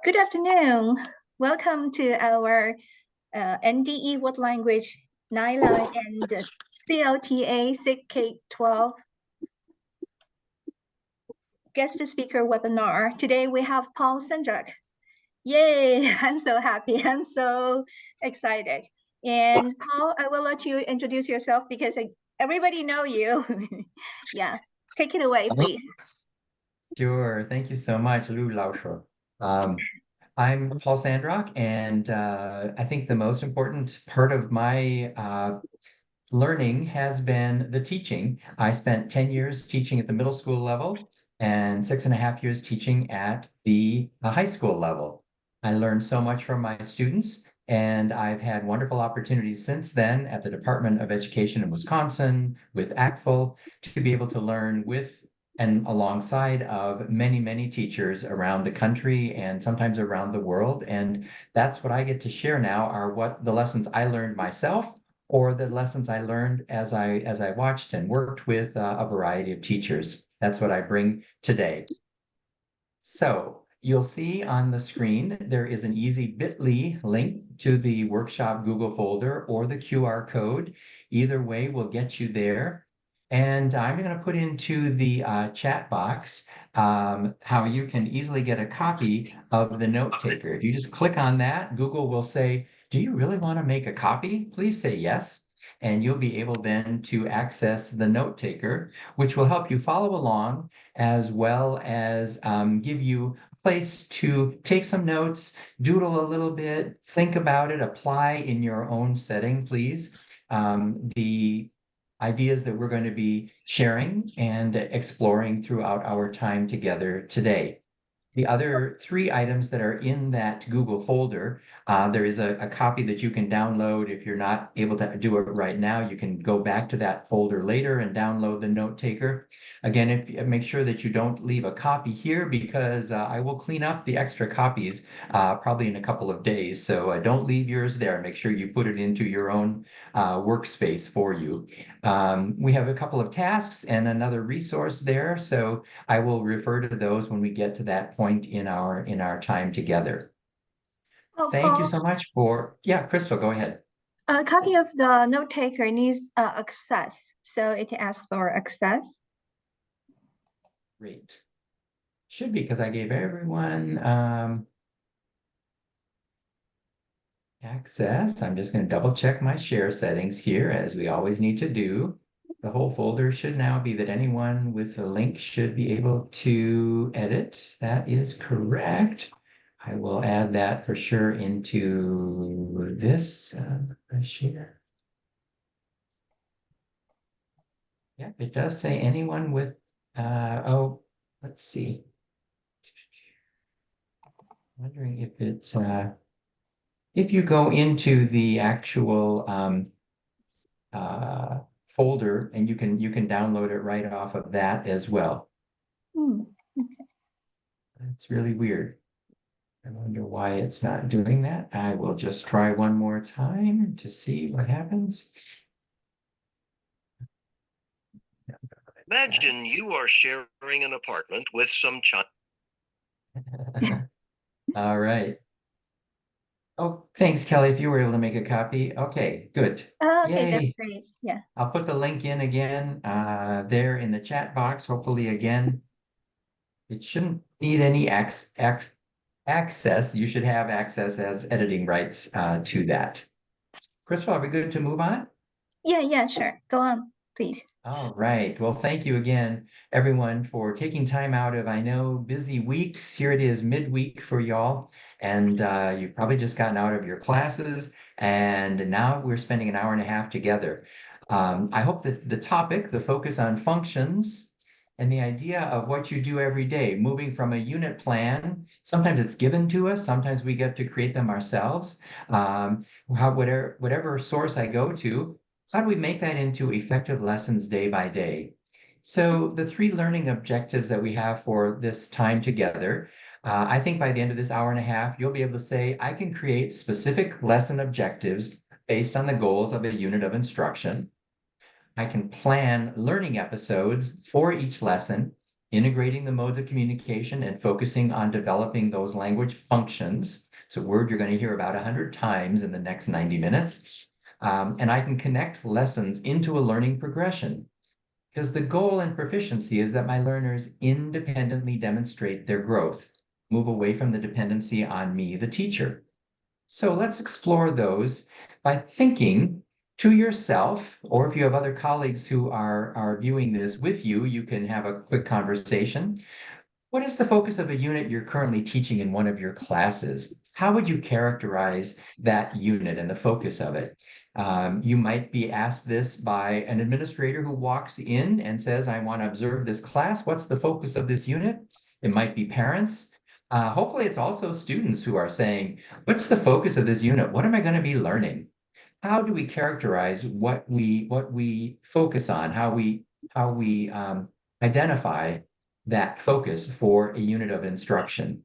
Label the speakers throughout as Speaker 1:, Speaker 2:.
Speaker 1: Good afternoon. Welcome to our NDE World Language Nyla and CLTA SIG-K-12 guest speaker webinar. Today we have Paul Sandrock. Yay, I'm so happy. I'm so excited. And Paul, I will let you introduce yourself because everybody know you. Yeah, take it away, please.
Speaker 2: Sure. Thank you so much, Lou Lauscher. I'm Paul Sandrock, and I think the most important part of my learning has been the teaching. I spent 10 years teaching at the middle school level and 6.5 years teaching at the high school level. I learned so much from my students, and I've had wonderful opportunities since then at the Department of Education in Wisconsin with ACTFL to be able to learn with and alongside of many, many teachers around the country and sometimes around the world. And that's what I get to share now are what the lessons I learned myself or the lessons I learned as I watched and worked with a variety of teachers. That's what I bring today. So you'll see on the screen, there is an easy bit.ly link to the workshop Google folder or the QR code. Either way will get you there. And I'm going to put into the chat box how you can easily get a copy of the note taker. If you just click on that, Google will say, do you really want to make a copy? Please say yes. And you'll be able then to access the note taker, which will help you follow along as well as give you a place to take some notes, doodle a little bit, think about it, apply in your own setting, please. The ideas that we're going to be sharing and exploring throughout our time together today. The other three items that are in that Google folder, there is a copy that you can download. If you're not able to do it right now, you can go back to that folder later and download the note taker. Again, make sure that you don't leave a copy here because I will clean up the extra copies probably in a couple of days. So don't leave yours there. Make sure you put it into your own workspace for you. We have a couple of tasks and another resource there. So I will refer to those when we get to that point in our time together.
Speaker 1: Oh,
Speaker 2: Thank you
Speaker 1: Paul,
Speaker 2: so much for, yeah, Crystal, go ahead.
Speaker 1: a copy of the note taker needs access, so it can ask for access.
Speaker 2: Great. Should be because I gave everyone access. I'm just going to double check my share settings here as we always need to do. The whole folder should now be that anyone with a link should be able to edit. That is correct. I will add that for sure into this share. Yep, it does say anyone with, oh, let's see. Wondering if it's, if you go into the actual folder and you can download it right off of that as well.
Speaker 1: Okay.
Speaker 2: That's really weird. I wonder why it's not doing that. I will just try one more time to see what happens.
Speaker 3: Imagine you are sharing an apartment with some child.
Speaker 2: All right. Oh, thanks, Kelly, if you were able to make a copy. Okay, good.
Speaker 1: Oh, okay, that's
Speaker 2: Yay.
Speaker 1: great. Yeah.
Speaker 2: I'll put the link in again there in the chat box. Hopefully, again, it shouldn't need any access. You should have access as editing rights to that. Crystal, are we good to move on?
Speaker 1: Yeah, sure. Go on, please.
Speaker 2: All right. Well, thank you again, everyone, for taking time out of, I know, busy weeks. Here it is midweek for y'all. And you've probably just gotten out of your classes. And now we're spending an hour and a half together. I hope that the topic, the focus on functions, and the idea of what you do every day, moving from a unit plan, sometimes it's given to us, sometimes we get to create them ourselves. Whatever source I go to, how do we make that into effective lessons day by day? So the three learning objectives that we have for this time together, I think by the end of this hour and a half, you'll be able to say, I can create specific lesson objectives based on the goals of a unit of instruction. I can plan learning episodes for each lesson integrating the modes of communication and focusing on developing those language functions. It's a word you're going to hear about 100 times in the next 90 minutes. And I can connect lessons into a learning progression because the goal in proficiency is that my learners independently demonstrate their growth, move away from the dependency on me, the teacher. So let's explore those by thinking to yourself, or if you have other colleagues who are viewing this with you, you can have a quick conversation. What is the focus of a unit you're currently teaching in one of your classes? How would you characterize that unit and the focus of it? You might be asked this by an administrator who walks in and says, I want to observe this class. What's the focus of this unit? It might be parents. Hopefully, it's also students who are saying, what's the focus of this unit? What am I going to be learning? How do we characterize what we focus on? How we identify that focus for a unit of instruction?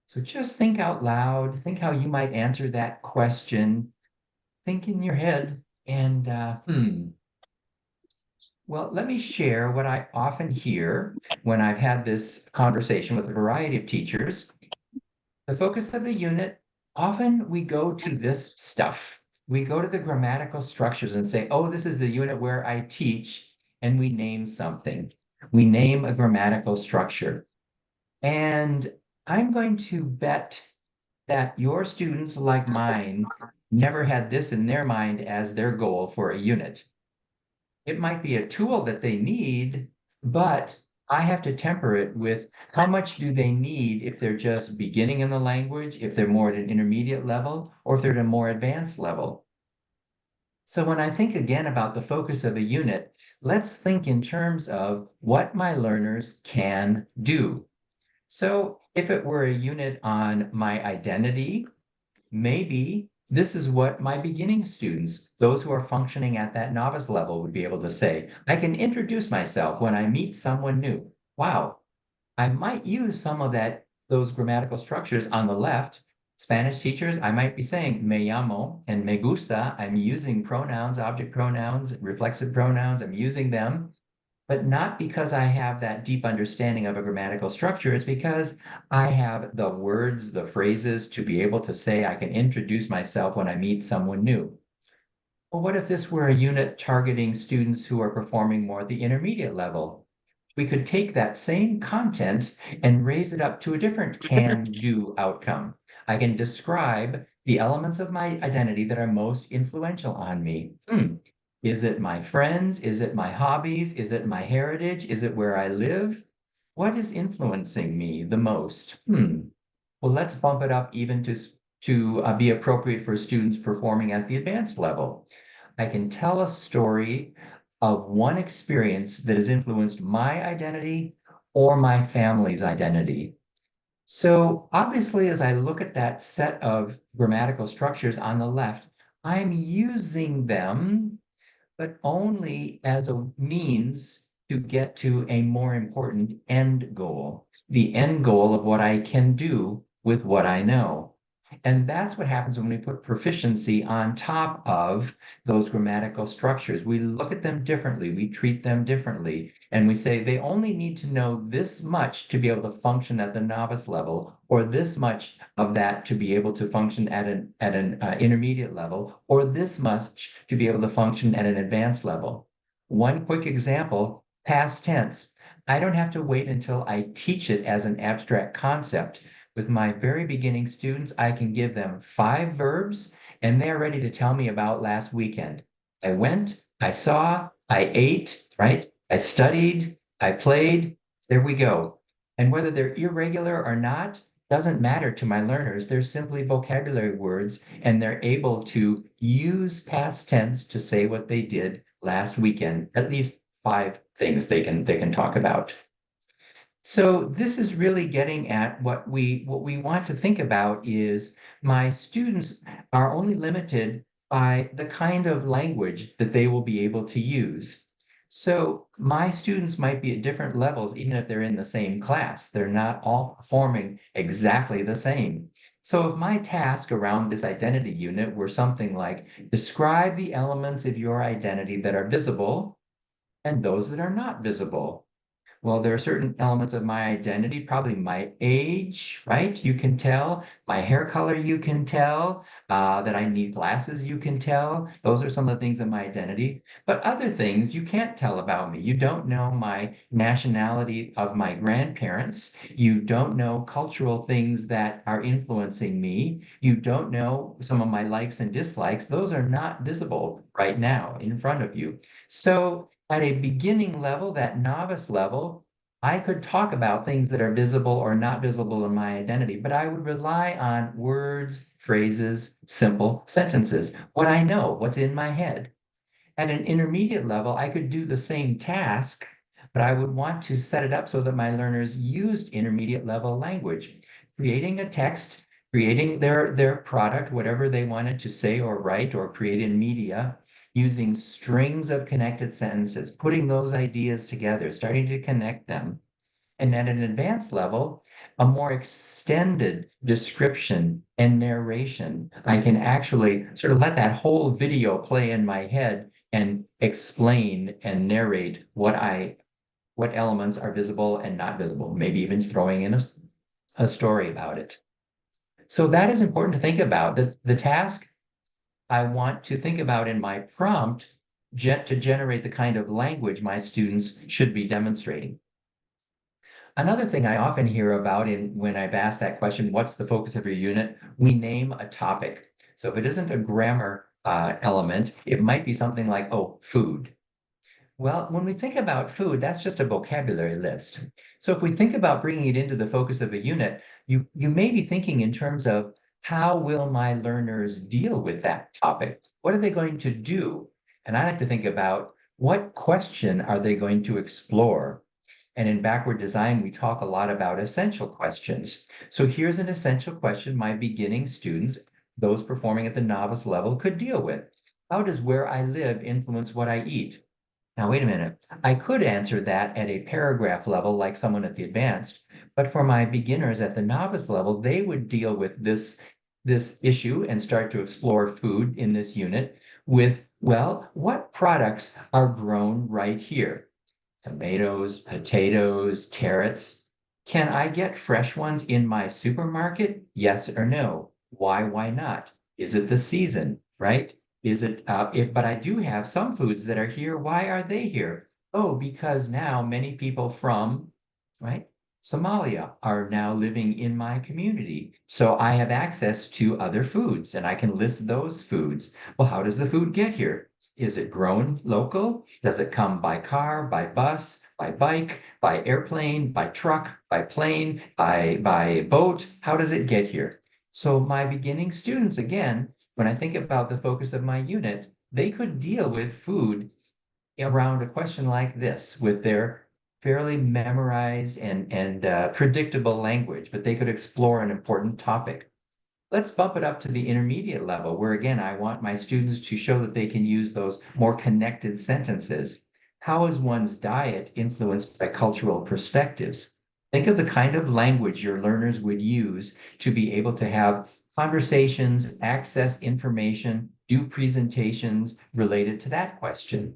Speaker 2: So just think out loud. Think how you might answer that question. Think in your head and Well, let me share what I often hear when I've had this conversation with a variety of teachers. The focus of the unit, often we go to this stuff. We go to the grammatical structures and say, oh, this is the unit where I teach, and we name something. We name a grammatical structure. And I'm going to bet that your students, like mine, never had this in their mind as their goal for a unit. It might be a tool that they need, but I have to temper it with how much do they need if they're just beginning in the language, if they're more at an intermediate level, or if they're at a more advanced level. So when I think again about the focus of a unit, let's think in terms of what my learners can do. So if it were a unit on my identity, maybe this is what my beginning students, those who are functioning at that novice level, would be able to say. I can introduce myself when I meet someone new. Wow, I might use some of those grammatical structures on the left. Spanish teachers, I might be saying me llamo and me gusta. I'm using pronouns, object pronouns, reflexive pronouns. I'm using them, but not because I have that deep understanding of a grammatical structure. It's because I have the words, the phrases to be able to say I can introduce myself when I meet someone new. Well, what if this were a unit targeting students who are performing more at the intermediate level? We could take that same content and raise it up to a different can-do outcome. I can describe the elements of my identity that are most influential on me. Is it my friends? Is it my hobbies? Is it my heritage? Is it where I live? What is influencing me the most? Well, let's bump it up even to be appropriate for students performing at the advanced level. I can tell a story of one experience that has influenced my identity or my family's identity. So obviously, as I look at that set of grammatical structures on the left, I'm using them, but only as a means to get to a more important end goal, the end goal of what I can do with what I know. And that's what happens when we put proficiency on top of those grammatical structures. We look at them differently, we treat them differently, and we say they only need to know this much to be able to function at the novice level, or this much of that to be able to function at an intermediate level, or this much to be able to function at an advanced level. One quick example, past tense. I don't have to wait until I teach it as an abstract concept. With my very beginning students, I can give them 5 verbs and they're ready to tell me about last weekend. I went, I saw, I ate, right? I studied, I played. There we go. And whether they're irregular or not doesn't matter to my learners. They're simply vocabulary words and they're able to use past tense to say what they did last weekend. At least 5 things they can talk about. So this is really getting at what we want to think about is my students are only limited by the kind of language that they will be able to use. So my students might be at different levels, even if they're in the same class. They're not all performing exactly the same. So if my task around this identity unit were something like describe the elements of your identity that are visible and those that are not visible. Well, there are certain elements of my identity, probably my age, right? You can tell. My hair color, you can tell. That I need glasses, you can tell. Those are some of the things in my identity. But other things you can't tell about me. You don't know my nationality of my grandparents. You don't know cultural things that are influencing me. You don't know some of my likes and dislikes. Those are not visible right now in front of you. So at a beginning level, that novice level, I could talk about things that are visible or not visible in my identity, but I would rely on words, phrases, simple sentences, what I know, what's in my head. At an intermediate level, I could do the same task, but I would want to set it up so that my learners used intermediate level language, creating a text, creating their product, whatever they wanted to say or write or create in media, using strings of connected sentences, putting those ideas together, starting to connect them. And at an advanced level, a more extended description and narration. I can actually sort of let that whole video play in my head and explain and narrate what elements are visible and not visible, maybe even throwing in a story about it. So that is important to think about. The task I want to think about in my prompt to generate the kind of language my students should be demonstrating. Another thing I often hear about when I've asked that question, what's the focus of your unit? We name a topic. So if it isn't a grammar element, it might be something like, oh, food. Well, when we think about food, that's just a vocabulary list. So if we think about bringing it into the focus of a unit, you may be thinking in terms of how will my learners deal with that topic? What are they going to do? And I like to think about what question are they going to explore? And in backward design, we talk a lot about essential questions. So here's an essential question my beginning students, those performing at the novice level, could deal with. How does where I live influence what I eat? Now, wait a minute. I could answer that at a paragraph level, like someone at the advanced, but for my beginners at the novice level, they would deal with this issue and start to explore food in this unit with, well, what products are grown right here? Tomatoes, potatoes, carrots. Can I get fresh ones in my supermarket? Yes or no? Why not? Is it the season, right? Is it, but I do have some foods that are here. Why are they here? Oh, because now many people from, right, Somalia are now living in my community. So I have access to other foods and I can list those foods. Well, how does the food get here? Is it grown local? Does it come by car, by bus, by bike, by airplane, by truck, by plane, by boat? How does it get here? So my beginning students, again, when I think about the focus of my unit, they could deal with food around a question like this with their fairly memorized and predictable language, but they could explore an important topic. Let's bump it up to the intermediate level, where again, I want my students to show that they can use those more connected sentences. How is one's diet influenced by cultural perspectives? Think of the kind of language your learners would use to be able to have conversations, access information, do presentations related to that question.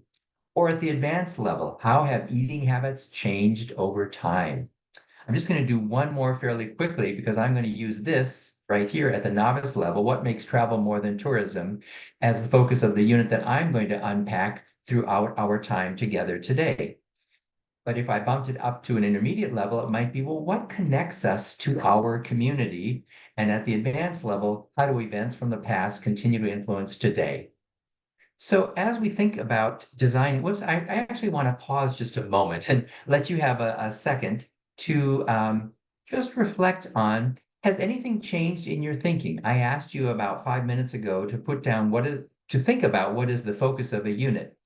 Speaker 2: Or at the advanced level, how have eating habits changed over time? I'm just going to do one more fairly quickly because I'm going to use this right here at the novice level, what makes travel more than tourism, as the focus of the unit that I'm going to unpack throughout our time together today. But if I bumped it up to an intermediate level, it might be, well, what connects us to our community? And at the advanced level, how do events from the past continue to influence today? So as we think about designing, whoops, I actually want to pause just a moment and let you have a second to just reflect on, has anything changed in your thinking? I asked you about 5 minutes ago to put down to think about what is the focus of a unit.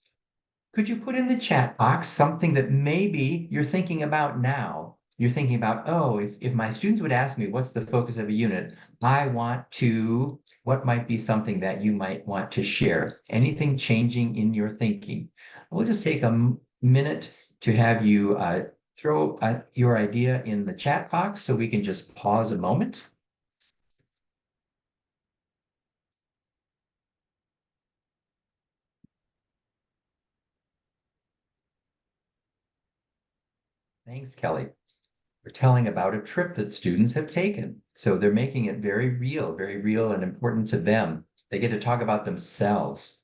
Speaker 2: Could you put in the chat box something that maybe you're thinking about now? You're thinking about, oh, if my students would ask me what's the focus of a unit, I want to, what might be something that you might want to share? Anything changing in your thinking? We'll just take a minute to have you throw your idea in the chat box so we can just pause a moment. Thanks, Kelly. We're telling about a trip that students have taken. So they're making it very real and important to them. They get to talk about themselves.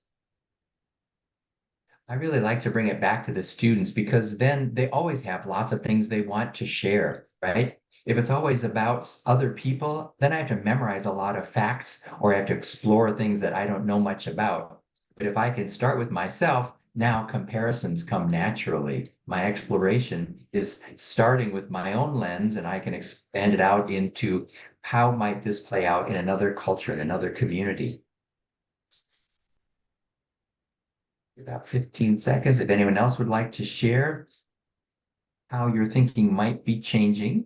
Speaker 2: I really like to bring it back to the students because then they always have lots of things they want to share, right? If it's always about other people, then I have to memorize a lot of facts or I have to explore things that I don't know much about. But if I can start with myself, now comparisons come naturally. My exploration is starting with my own lens and I can expand it out into how might this play out in another culture, in another community. About 15 seconds. If anyone else would like to share how your thinking might be changing.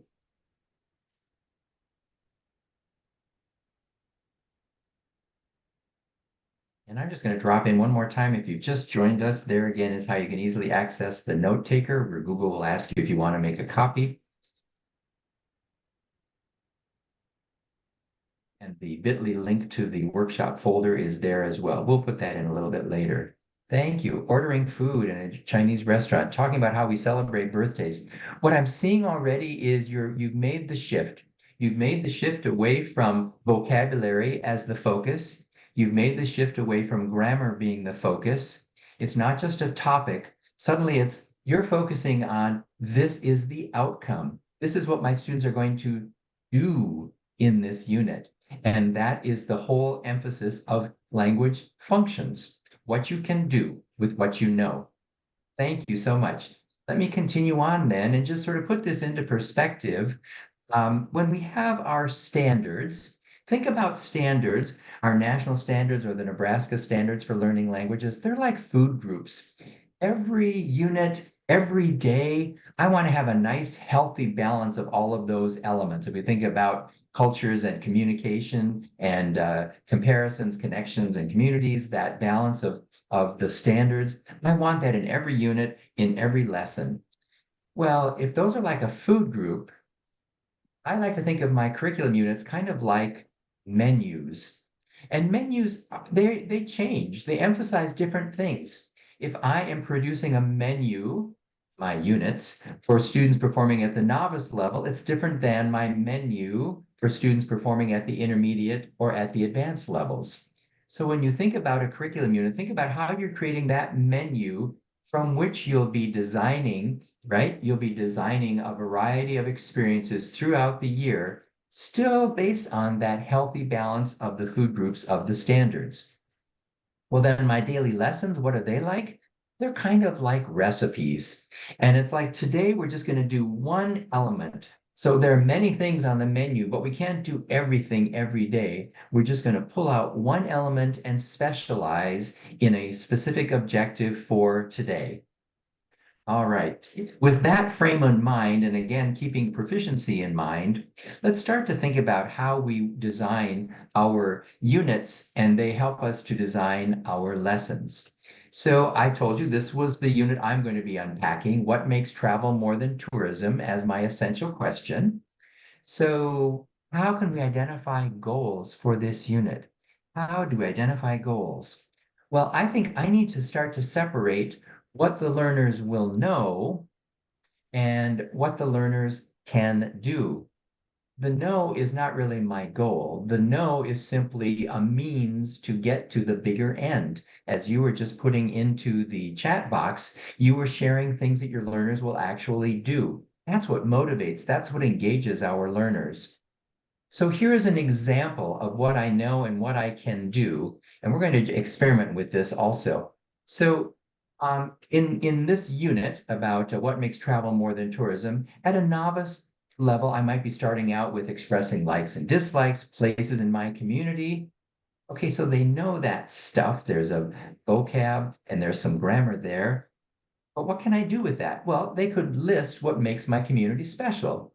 Speaker 2: And I'm just going to drop in one more time. If you just joined us, there again is how you can easily access the note taker, where Google will ask you if you want to make a copy. And the bit.ly link to the workshop folder is there as well. We'll put that in a little bit later. Thank you. Ordering food in a Chinese restaurant, talking about how we celebrate birthdays. What I'm seeing already is you've made the shift. You've made the shift away from vocabulary as the focus. You've made the shift away from grammar being the focus. It's not just a topic. Suddenly you're focusing on this is the outcome. This is what my students are going to do in this unit. And that is the whole emphasis of language functions, what you can do with what you know. Thank you so much. Let me continue on then and just sort of put this into perspective. When we have our standards, think about standards, our national standards or the Nebraska standards for learning languages, they're like food groups. Every unit, every day, I want to have a nice, healthy balance of all of those elements. If we think about cultures and communication and comparisons, connections, and communities, that balance of the standards, I want that in every unit, in every lesson. Well, if those are like a food group, I like to think of my curriculum units kind of like menus. And menus, they change, they emphasize different things. If I am producing a menu, my units, for students performing at the novice level, it's different than my menu for students performing at the intermediate or at the advanced levels. So when you think about a curriculum unit, think about how you're creating that menu from which you'll be designing, right? You'll be designing a variety of experiences throughout the year, still based on that healthy balance of the food groups of the standards. Well, then my daily lessons, what are they like? They're kind of like recipes. And it's like today we're just going to do one element. So there are many things on the menu, but we can't do everything every day. We're just going to pull out one element and specialize in a specific objective for today. All right. With that frame in mind, and again, keeping proficiency in mind, let's start to think about how we design our units and they help us to design our lessons. So I told you this was the unit I'm going to be unpacking. What makes travel more than tourism as my essential question? So how can we identify goals for this unit? How do we identify goals? Well, I think I need to start to separate what the learners will know and what the learners can do. The know is not really my goal. The know is simply a means to get to the bigger end. As you were just putting into the chat box, you were sharing things that your learners will actually do. That's what motivates, that's what engages our learners. So here is an example of what I know and what I can do. And we're going to experiment with this also. So in this unit about what makes travel more than tourism, at a novice level, I might be starting out with expressing likes and dislikes, places in my community. Okay, so they know that stuff. There's a vocab and there's some grammar there. But what can I do with that? Well, they could list what makes my community special.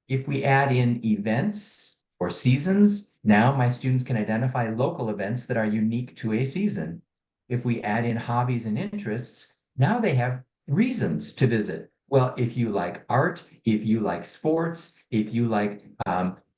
Speaker 2: If we add in events or seasons, now my students can identify local events that are unique to a season. If we add in hobbies and interests, now they have reasons to visit. Well, if you like art, if you like sports, if you like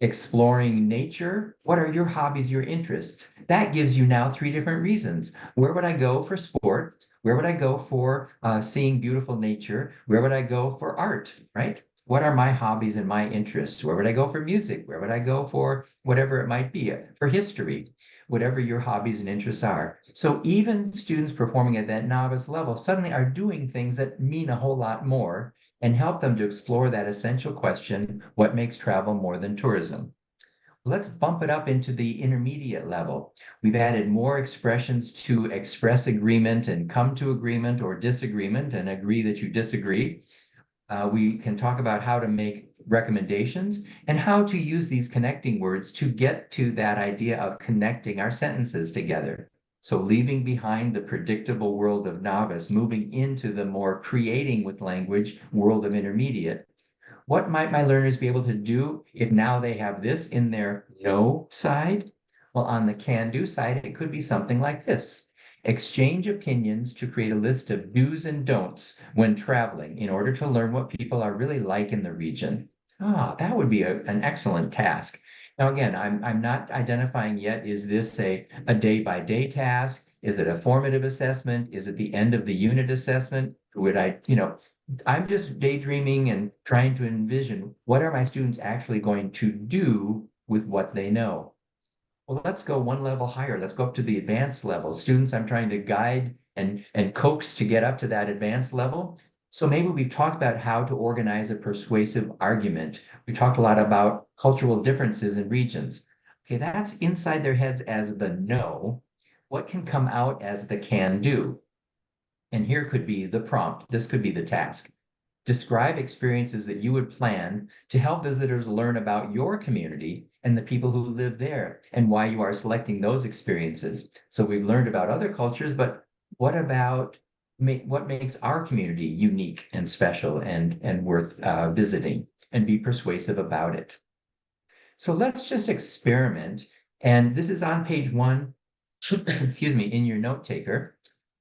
Speaker 2: exploring nature. What are your hobbies, your interests? That gives you now three different reasons. Where would I go for sport? Where would I go for seeing beautiful nature? Where would I go for art, right? What are my hobbies and my interests? Where would I go for music? Where would I go for whatever it might be, for history, whatever your hobbies and interests are? So even students performing at that novice level suddenly are doing things that mean a whole lot more and help them to explore that essential question, what makes travel more than tourism? Let's bump it up into the intermediate level. We've added more expressions to express agreement and come to agreement or disagreement and agree that you disagree. We can talk about how to make recommendations and how to use these connecting words to get to that idea of connecting our sentences together. So leaving behind the predictable world of novice, moving into the more creating with language world of intermediate. What might my learners be able to do if now they have this in their no side? Well, on the can do side, it could be something like this. Exchange opinions to create a list of do's and don'ts when traveling in order to learn what people are really like in the region. That would be an excellent task. Now, again, I'm not identifying yet, is this a day-by-day task? Is it a formative assessment? Is it the end of the unit assessment? Would I'm just daydreaming and trying to envision what are my students actually going to do with what they know. Well, let's go one level higher. Let's go up to the advanced level. Students, I'm trying to guide and coax to get up to that advanced level. So maybe we've talked about how to organize a persuasive argument. We talked a lot about cultural differences in regions. Okay, that's inside their heads as the no. What can come out as the can do? And here could be the prompt. This could be the task. Describe experiences that you would plan to help visitors learn about your community and the people who live there and why you are selecting those experiences. So we've learned about other cultures, but what about what makes our community unique and special and worth visiting, and be persuasive about it? So let's just experiment. And this is on page one, excuse me, in your note taker.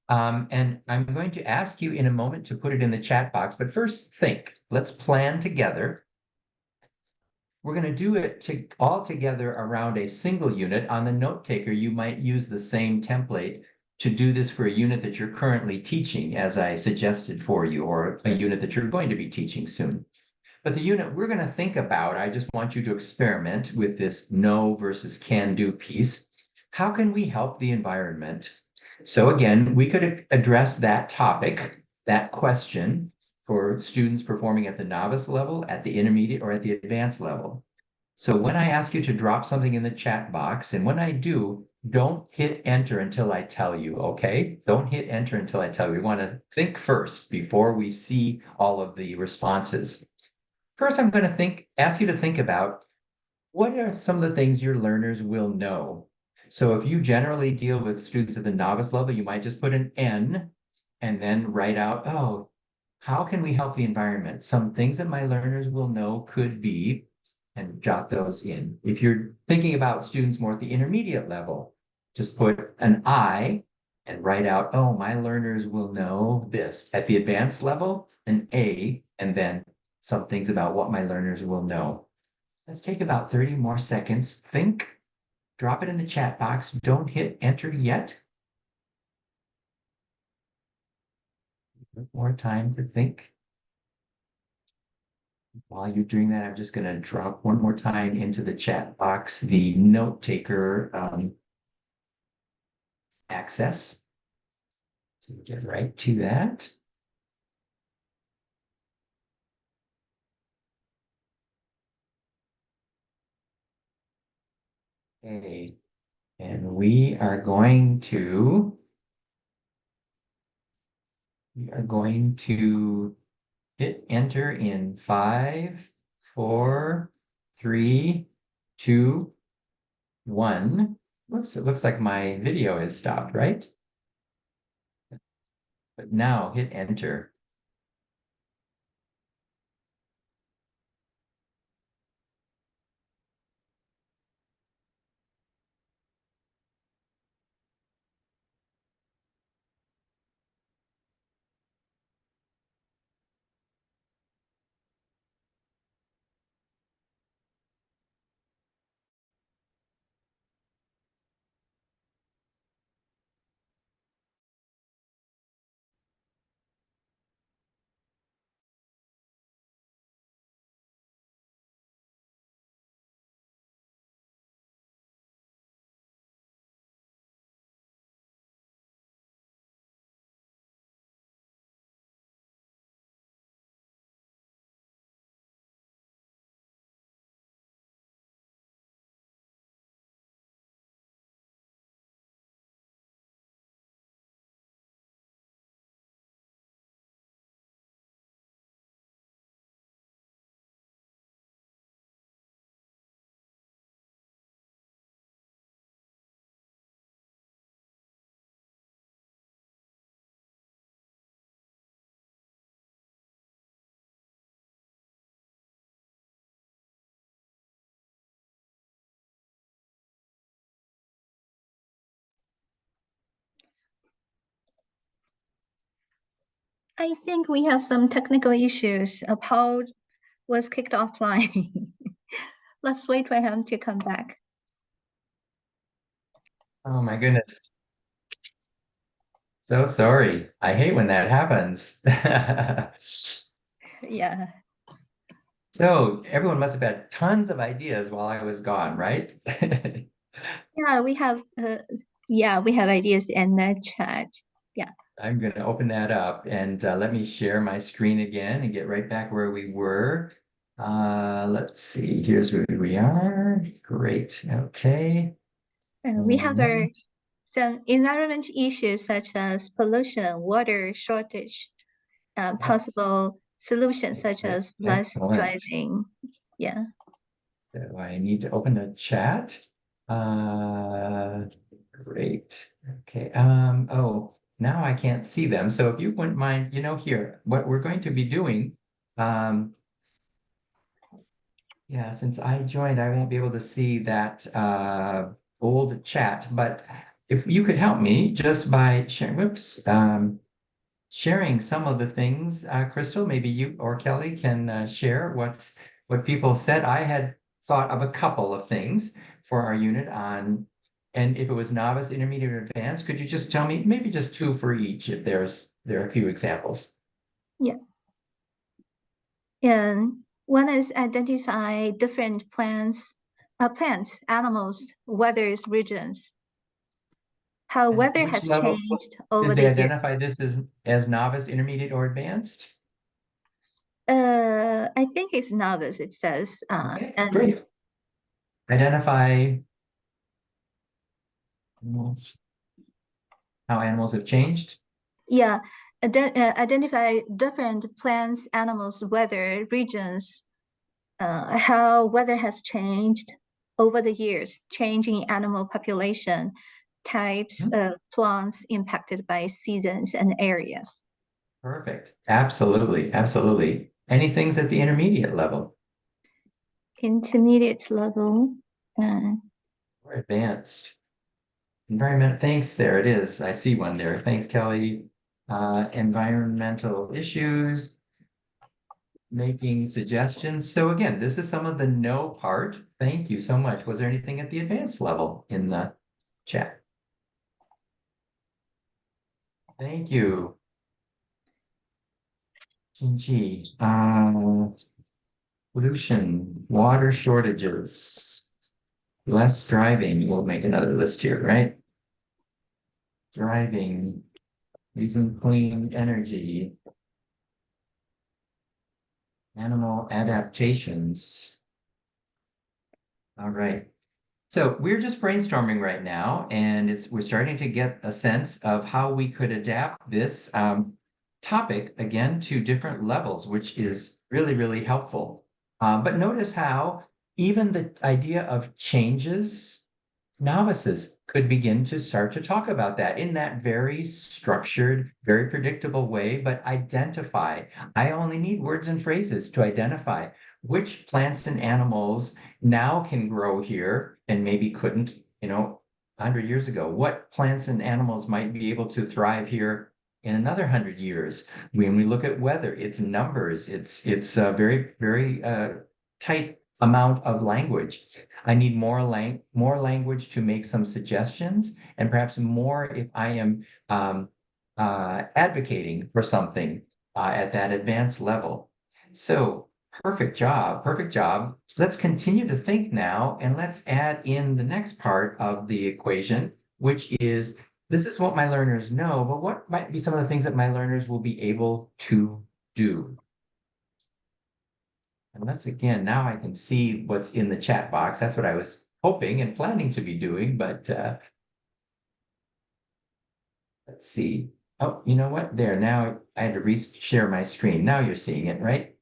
Speaker 2: And I'm going to ask you in a moment to put it in the chat box, but first think, let's plan together. We're going to do it all together around a single unit. On the note taker, you might use the same template to do this for a unit that you're currently teaching, as I suggested for you, or a unit that you're going to be teaching soon. But the unit we're going to think about, I just want you to experiment with this no versus can do piece. How can we help the environment? So again, we could address that topic, that question for students performing at the novice level, at the intermediate, or at the advanced level. So when I ask you to drop something in the chat box, and when I do, don't hit enter until I tell you, okay? Don't hit enter until I tell you. We want to think first before we see all of the responses. First, I'm going to ask you to think about what are some of the things your learners will know. So if you generally deal with students at the novice level, you might just put an N and then write out, oh, how can we help the environment? Some things that my learners will know could be, and jot those in. If you're thinking about students more at the intermediate level, just put an I and write out, oh, my learners will know this. At the advanced level, an A, and then some things about what my learners will know. Let's take about 30 more seconds. Think, drop it in the chat box. Don't hit enter yet. More time to think. While you're doing that, I'm just going to drop one more time into the chat box the note taker access. So get right to that. Okay, and we are going to hit enter in 5, 4, 3, 2, 1. Whoops, it looks like my video has stopped, right? But now hit enter.
Speaker 1: I think we have some technical issues. Paul was kicked offline. Let's wait for him to come back.
Speaker 2: Oh my goodness. So sorry. I hate when that happens.
Speaker 1: Yeah.
Speaker 2: So everyone must have had tons of ideas while I was gone, right?
Speaker 1: Yeah, we have ideas in the chat. Yeah.
Speaker 2: I'm going to open that up and let me share my screen again and get right back where we were. Let's see, here's where we are. Great. Okay.
Speaker 1: We have
Speaker 2: And
Speaker 1: some environment issues such as pollution, water shortage,
Speaker 2: yes,
Speaker 1: possible solutions such as less
Speaker 2: excellent.
Speaker 1: driving. Yeah.
Speaker 2: So I need to open the chat. Great. Okay. Oh, now I can't see them. So if you wouldn't mind, here, what we're going to be doing, yeah, since I joined, I won't be able to see that old chat, but if you could help me just by sharing some of the things, Crystal, maybe you or Kelly can share what people said. I had thought of a couple of things for our unit on, and if it was novice, intermediate, or advanced, could you just tell me maybe just two for each if there are a few examples?
Speaker 1: Yeah. And one is identify different plants, animals, weathers, regions. How
Speaker 2: And
Speaker 1: weather
Speaker 2: which
Speaker 1: has
Speaker 2: level
Speaker 1: changed over
Speaker 2: did they
Speaker 1: the years.
Speaker 2: identify this as novice, intermediate, or advanced?
Speaker 1: I think it's novice, it says.
Speaker 2: Okay,
Speaker 1: And
Speaker 2: great. Identify animals, how animals have changed.
Speaker 1: yeah, identify different plants, animals, weather, regions, how weather has changed over the years, changing animal population, types of plants impacted by seasons and areas.
Speaker 2: Perfect. Absolutely. Absolutely. Any things at the intermediate level
Speaker 1: Intermediate level,
Speaker 2: or advanced? Environment, thanks. There it is. I see one there. Thanks, Kelly. Environmental issues, making suggestions. So again, this is some of the no part. Thank you so much. Was there anything at the advanced level in the chat? Thank you. Jinji. Pollution, water shortages, less driving. We'll make another list here, right? Driving, using clean energy, animal adaptations. All right. So we're just brainstorming right now, and we're starting to get a sense of how we could adapt this topic again to different levels, which is really, really helpful. But notice how even the idea of changes, novices could begin to start to talk about that in that very structured, very predictable way, but identify. I only need words and phrases to identify which plants and animals now can grow here and maybe couldn't, 100 years ago. What plants and animals might be able to thrive here in another 100 years? When we look at weather, it's numbers, it's a very, very tight amount of language. I need more language to make some suggestions, and perhaps more if I am advocating for something at that advanced level. So perfect job, perfect job. Let's continue to think now, and let's add in the next part of the equation, which is this is what my learners know, but what might be some of the things that my learners will be able to do? And let's again, now I can see what's in the chat box. That's what I was hoping and planning to be doing, but let's see. Oh, you know what? There, now I had to re-share my screen. Now you're seeing it, right?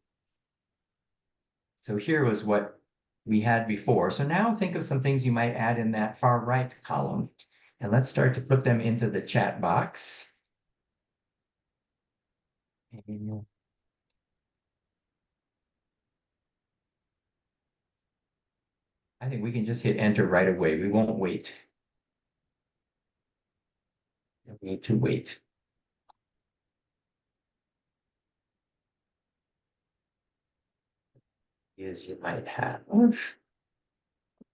Speaker 2: So here was what we had before. So now think of some things you might add in that far right column. And let's start to put them into the chat box. And I think we can just hit enter right away. We won't wait. We need to wait. ideas you might have.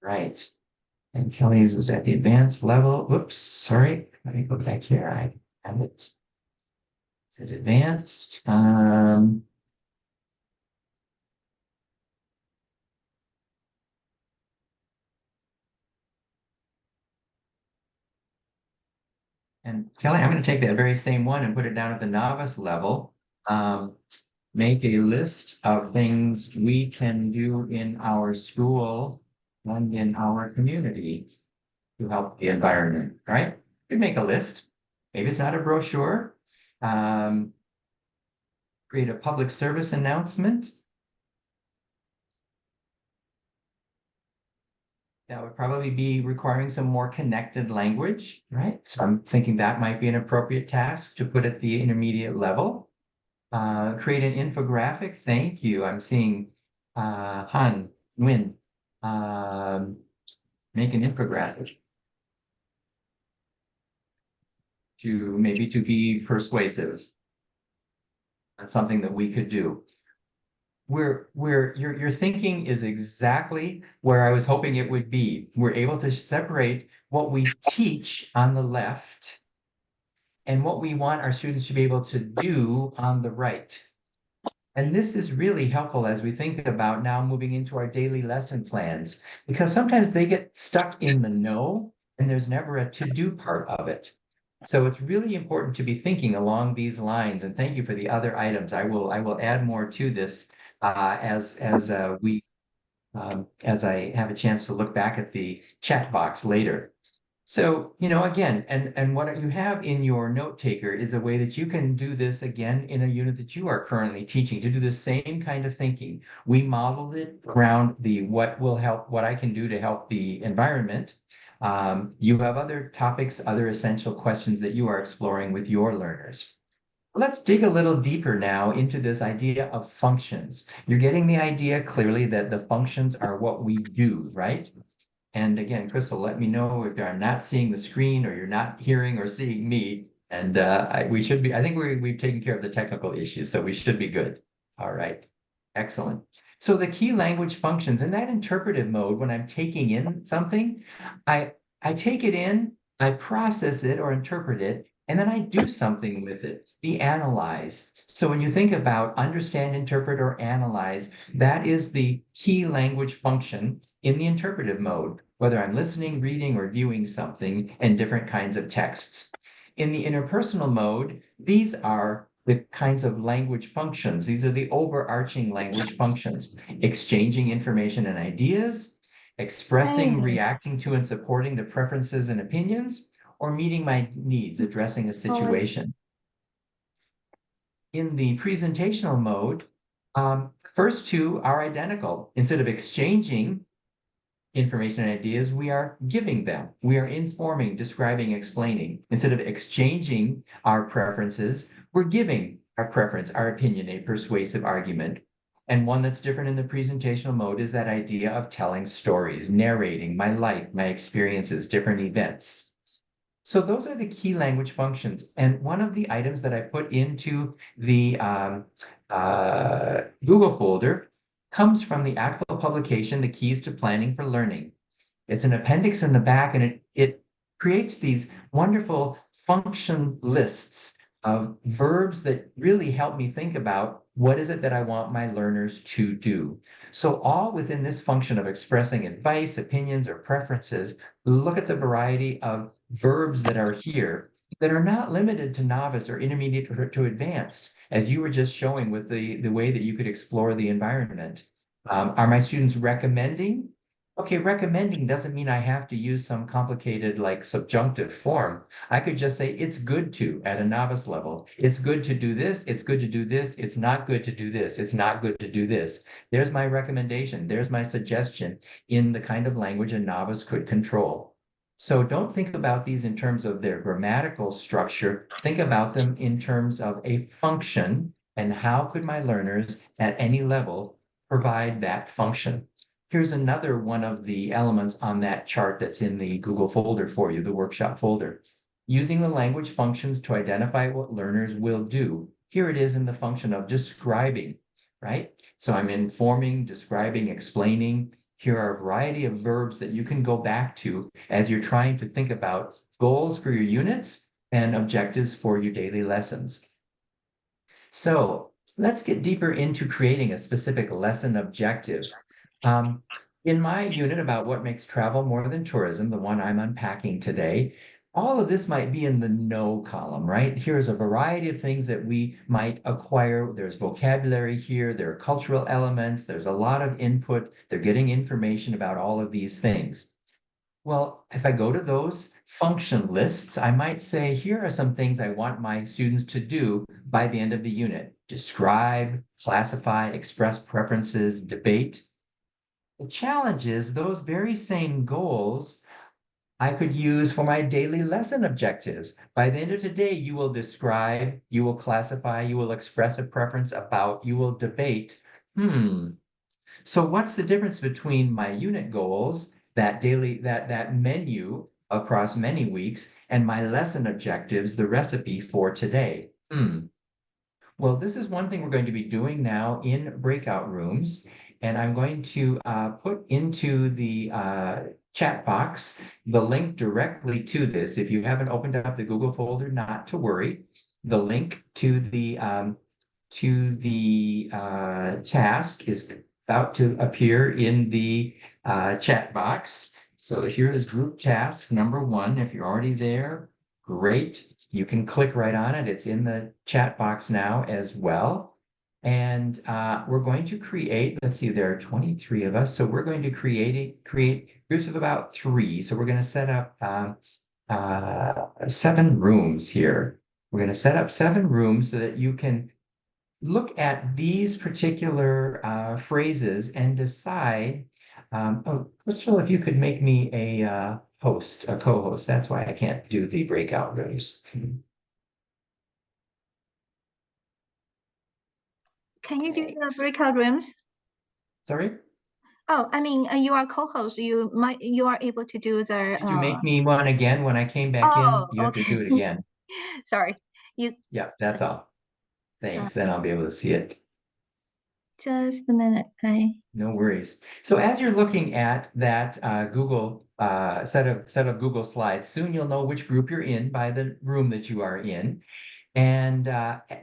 Speaker 2: Right. And Kelly's was at the advanced level. Whoops, sorry. Let me go back here. I have it. Is it advanced? And Kelly, I'm going to take that very same one and put it down at the novice level. Make a list of things we can do in our school and in our community to help the environment, right? You make a list. Maybe it's not a brochure. Create a public service announcement. That would probably be requiring some more connected language, right? So I'm thinking that might be an appropriate task to put at the intermediate level. Create an infographic. Thank you. I'm seeing Han, Nguyen, make an infographic to maybe to be persuasive. That's something that we could do. Your thinking is exactly where I was hoping it would be. We're able to separate what we teach on the left and what we want our students to be able to do on the right. And this is really helpful as we think about now moving into our daily lesson plans, because sometimes they get stuck in the know and there's never a to-do part of it. So it's really important to be thinking along these lines. And thank you for the other items. I will add more to this as I have a chance to look back at the chat box later. So, again, and what you have in your note taker is a way that you can do this again in a unit that you are currently teaching to do the same kind of thinking. We modeled it around what I can do to help the environment. You have other topics, other essential questions that you are exploring with your learners. Let's dig a little deeper now into this idea of functions. You're getting the idea clearly that the functions are what we do, right? And again, Crystal, let me know if you're not seeing the screen or you're not hearing or seeing me. And we should be, I think we've taken care of the technical issues, so we should be good. All right, excellent. So the key language functions in that interpretive mode, when I'm taking in something, I take it in, I process it or interpret it, and then I do something with it, the analyze. So when you think about understand, interpret, or analyze, that is the key language function in the interpretive mode, whether I'm listening, reading, or viewing something in different kinds of texts. In the interpersonal mode, these are the kinds of language functions. These are the overarching language functions, exchanging information and ideas, expressing,
Speaker 1: Right.
Speaker 2: reacting to, and supporting the preferences and opinions, or meeting my needs, addressing a situation. In the presentational mode, first two are identical. Instead of exchanging information and ideas, we are giving them. We are informing, describing, explaining. Instead of exchanging our preferences, we're giving our preference, our opinion, a persuasive argument. And one that's different in the presentational mode is that idea of telling stories, narrating my life, my experiences, different events. So those are the key language functions. And one of the items that I put into the Google folder comes from the actual publication, The Keys to Planning for Learning. It's an appendix in the back, and it creates these wonderful function lists of verbs that really help me think about what is it that I want my learners to do. So all within this function of expressing advice, opinions, or preferences, look at the variety of verbs that are here that are not limited to novice or intermediate or to advanced, as you were just showing with the way that you could explore the environment. Are my students recommending? Okay, recommending doesn't mean I have to use some complicated like subjunctive form. I could just say it's good to at a novice level. It's good to do this. It's good to do this. It's not good to do this. It's not good to do this. There's my recommendation. There's my suggestion in the kind of language a novice could control. So don't think about these in terms of their grammatical structure. Think about them in terms of a function and how could my learners at any level provide that function. Here's another one of the elements on that chart that's in the Google folder for you, the workshop folder. Using the language functions to identify what learners will do. Here it is in the function of describing. right? So I'm informing, describing, explaining. Here are a variety of verbs that you can go back to as you're trying to think about goals for your units and objectives for your daily lessons. So let's get deeper into creating a specific lesson objective. Um, in my unit about what makes travel more than tourism, the one I'm unpacking today, all of this might be in the no column, right? Here's a variety of things that we might acquire. There's vocabulary here, there are cultural elements, there's a lot of input. They're getting information about all of these things. Well, if I go to those function lists, I might say, here are some things I want my students to do by the end of the unit. Describe, classify, express preferences, debate. The challenge is those very same goals I could use for my daily lesson objectives. By the end of today, you will describe, you will classify, you will express a preference about, you will debate. So what's the difference between my unit goals, that daily, that menu across many weeks, and my lesson objectives, the recipe for today? Well, this is one thing we're going to be doing now in breakout rooms. And I'm going to put into the chat box the link directly to this. If you haven't opened up the Google folder, not to worry. The link to the task is about to appear in the chat box. So here is group task number 1. If you're already there, great. You can click right on it. It's in the chat box now as well. And we're going to create, let's see, there are 23 of us. So we're going to create groups of about 3. So we're going to set up 7 rooms here. We're going to set up 7 rooms so that you can look at these particular phrases and decide. Oh, Crystal, if you could make me a host, a co-host. That's why I can't do the breakout rooms.
Speaker 1: Can you do the
Speaker 2: Thanks.
Speaker 1: breakout rooms?
Speaker 2: Sorry?
Speaker 1: Oh, I mean, you are co-host. You are able to do the.
Speaker 2: Did you make me one again when I came back in? You have to do it
Speaker 1: Okay.
Speaker 2: again.
Speaker 1: Sorry. You
Speaker 2: Yeah, that's all. Thanks. Then I'll be able to see it.
Speaker 1: just a minute.
Speaker 2: No worries. So as you're looking at that Google set of Google slides, soon you'll know which group you're in by the room that you are in. And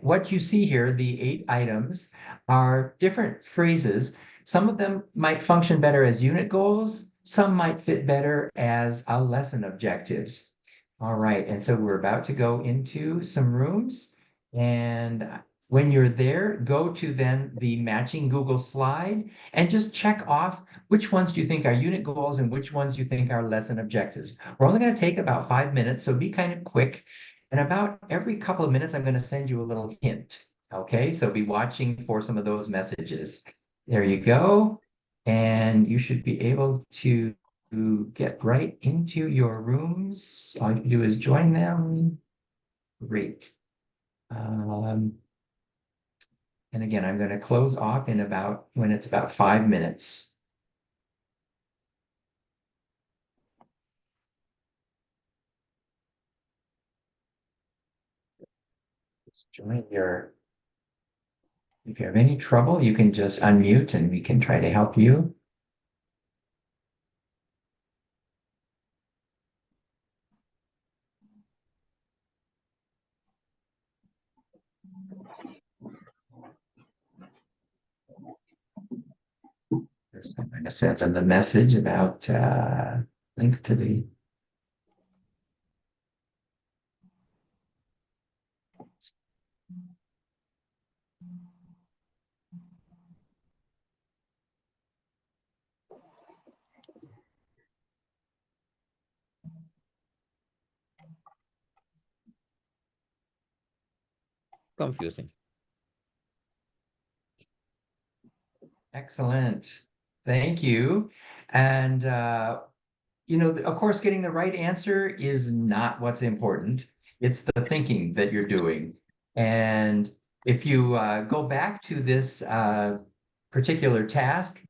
Speaker 2: what you see here, the 8 items, are different phrases. Some of them might function better as unit goals. Some might fit better as a lesson objectives. All right, and so we're about to go into some rooms. And when you're there, go to then the matching Google slide and just check off which ones do you think are unit goals and which ones you think are lesson objectives. We're only going to take about 5 minutes, so be kind of quick. And about every couple of minutes, I'm going to send you a little hint. Okay, so be watching for some of those messages. There you go. And you should be able to get right into your rooms. All you can do is join them. Great. And again, I'm going to close off in when it's about 5 minutes. Just join if you have any trouble, you can just unmute and we can try to help you. I'm going to send them the message about link to the.
Speaker 4: Confusing.
Speaker 2: Excellent. Thank you. And, of course, getting the right answer is not what's important. It's the thinking that you're doing. And if you go back to this particular task,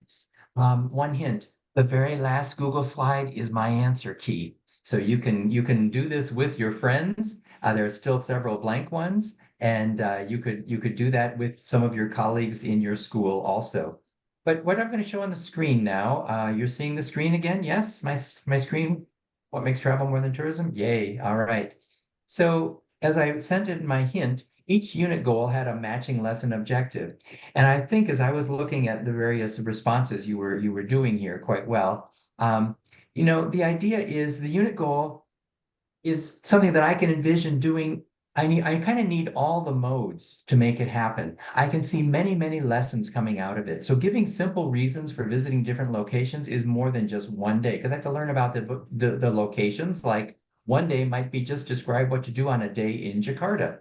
Speaker 2: one hint, the very last Google slide is my answer key. So you can do this with your friends. There are still several blank ones. And you could do that with some of your colleagues in your school also. But what I'm going to show on the screen now, you're seeing the screen again? Yes, my screen. What makes travel more than tourism? Yay! All right. So as I sent in my hint, each unit goal had a matching lesson objective. And I think as I was looking at the various responses you were doing here quite well, the idea is the unit goal is something that I can envision doing. I kind of need all the modes to make it happen. I can see many, many lessons coming out of it. So giving simple reasons for visiting different locations is more than just one day because I have to learn about the locations. Like one day might be just describe what to do on a day in Jakarta.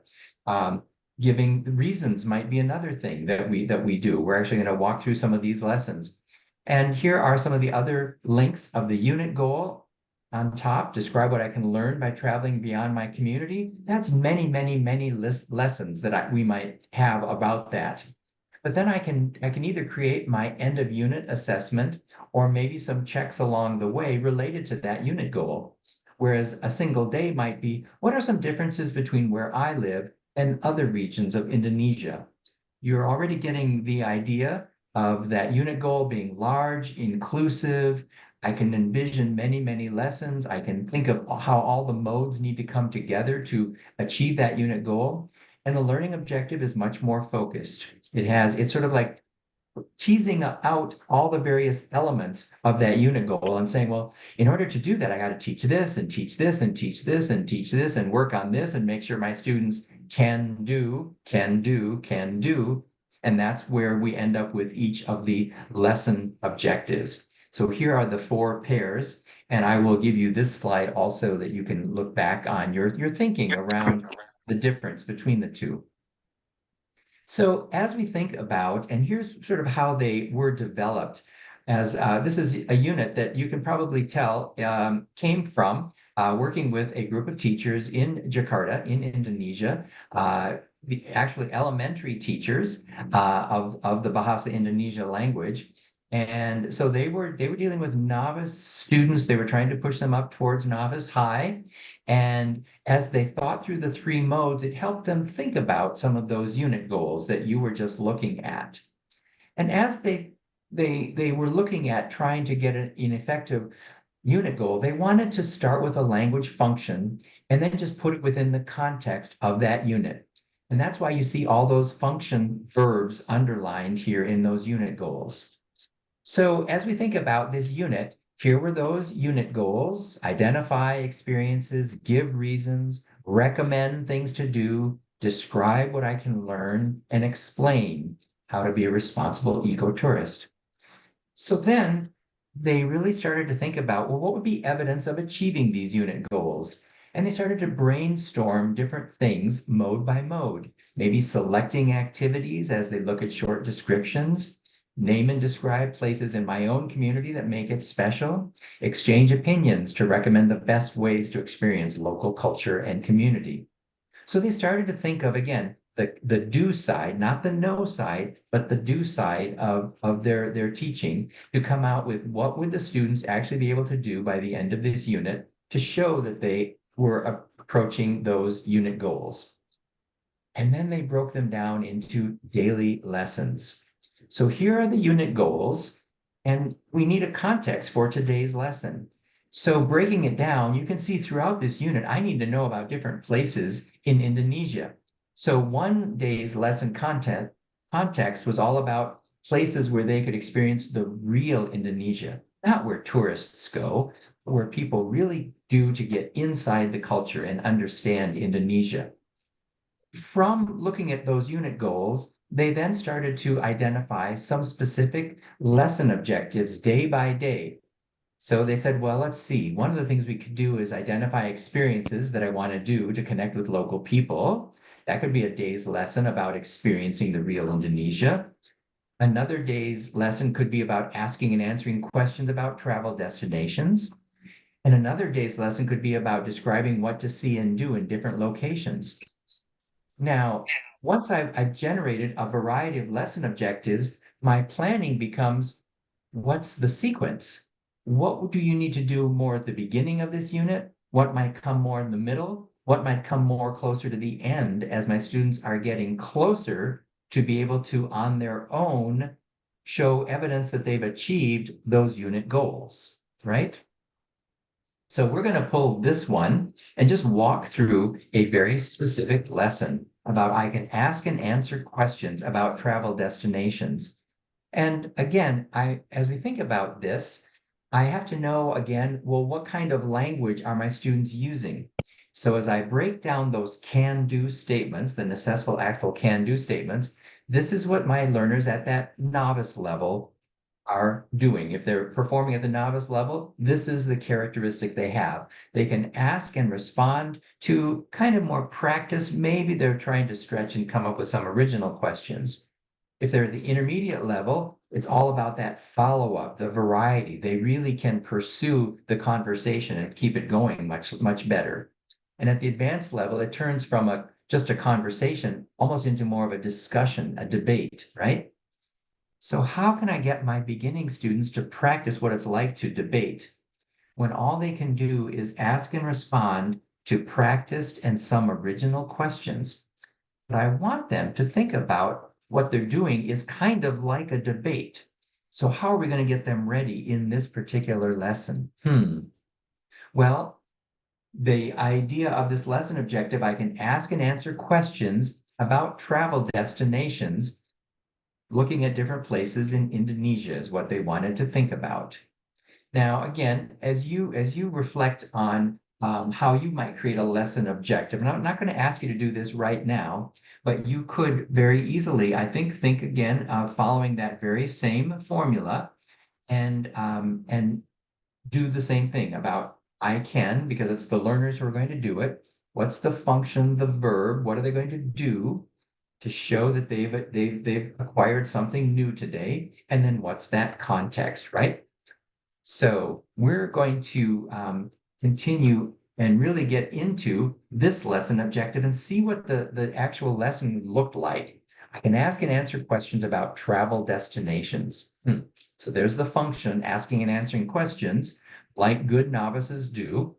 Speaker 2: Um, Giving reasons might be another thing that we do. We're actually going to walk through some of these lessons. And here are some of the other links of the unit goal on top, describe what I can learn by traveling beyond my community. That's many, many, many lessons that we might have about that. But then I can either create my end of unit assessment or maybe some checks along the way related to that unit goal. Whereas a single day might be, what are some differences between where I live and other regions of Indonesia? You're already getting the idea of that unit goal being large, inclusive. I can envision many, many lessons. I can think of how all the modes need to come together to achieve that unit goal. And the learning objective is much more focused. It's sort of like teasing out all the various elements of that unit goal and saying, well, in order to do that, I got to teach this and teach this and teach this and teach this and work on this and make sure my students can do, can do, can do. And that's where we end up with each of the lesson objectives. So here are the 4 pairs, and I will give you this slide also that you can look back on your thinking around the difference between the two. So as we think about, and here's sort of how they were developed, as this is a unit that you can probably tell came from working with a group of teachers in Jakarta, in Indonesia, actually elementary teachers of the Bahasa Indonesia language. And so they were dealing with novice students. They were trying to push them up towards novice high. And as they thought through the 3 modes, it helped them think about some of those unit goals that you were just looking at. And as they were looking at trying to get an effective unit goal, they wanted to start with a language function and then just put it within the context of that unit. And that's why you see all those function verbs underlined here in those unit goals. So as we think about this unit, here were those unit goals: identify experiences, give reasons, recommend things to do, describe what I can learn, and explain how to be a responsible ecotourist. So then they really started to think about, well, what would be evidence of achieving these unit goals? And they started to brainstorm different things mode by mode, maybe selecting activities as they look at short descriptions, name and describe places in my own community that make it special, exchange opinions to recommend the best ways to experience local culture and community. So they started to think of, again, the do side, not the no side, but the do side of their teaching to come out with what would the students actually be able to do by the end of this unit to show that they were approaching those unit goals. And then they broke them down into daily lessons. So here are the unit goals, and we need a context for today's lesson. So breaking it down, you can see throughout this unit, I need to know about different places in Indonesia. So one day's lesson context was all about places where they could experience the real Indonesia, not where tourists go, but where people really do to get inside the culture and understand Indonesia. From looking at those unit goals, they then started to identify some specific lesson objectives day by day. So they said, well, let's see. One of the things we could do is identify experiences that I want to do to connect with local people. That could be a day's lesson about experiencing the real Indonesia. Another day's lesson could be about asking and answering questions about travel destinations. And another day's lesson could be about describing what to see and do in different locations. Now, once I've generated a variety of lesson objectives, my planning becomes, what's the sequence? What do you need to do more at the beginning of this unit? What might come more in the middle? what might come more closer to the end as my students are getting closer to be able to, on their own, show evidence that they've achieved those unit goals, right? So we're going to pull this one and just walk through a very specific lesson about I can ask and answer questions about travel destinations. And again, as we think about this, I have to know again, well, what kind of language are my students using? So as I break down those can-do statements, the necessful, actful, can-do statements, this is what my learners at that novice level are doing. If they're performing at the novice level, this is the characteristic they have. They can ask and respond to kind of more practice. Maybe they're trying to stretch and come up with some original questions. If they're at the intermediate level, it's all about that follow-up, the variety. They really can pursue the conversation and keep it going much better. And at the advanced level, it turns from just a conversation almost into more of a discussion, a debate, right? So how can I get my beginning students to practice what it's like to debate when all they can do is ask and respond to practiced and some original questions? But I want them to think about what they're doing is kind of like a debate. So how are we going to get them ready in this particular lesson? Well, the idea of this lesson objective, I can ask and answer questions about travel destinations. Looking at different places in Indonesia is what they wanted to think about. Now, again, as you reflect on how you might create a lesson objective, and I'm not going to ask you to do this right now, but you could very easily, I think again of following that very same formula and do the same thing about I can, because it's the learners who are going to do it. What's the function, the verb? What are they going to do to show that they've acquired something new today? And then what's that context, right? So we're going to continue and really get into this lesson objective and see what the actual lesson looked like. I can ask and answer questions about travel destinations. So there's the function, asking and answering questions like good novices do.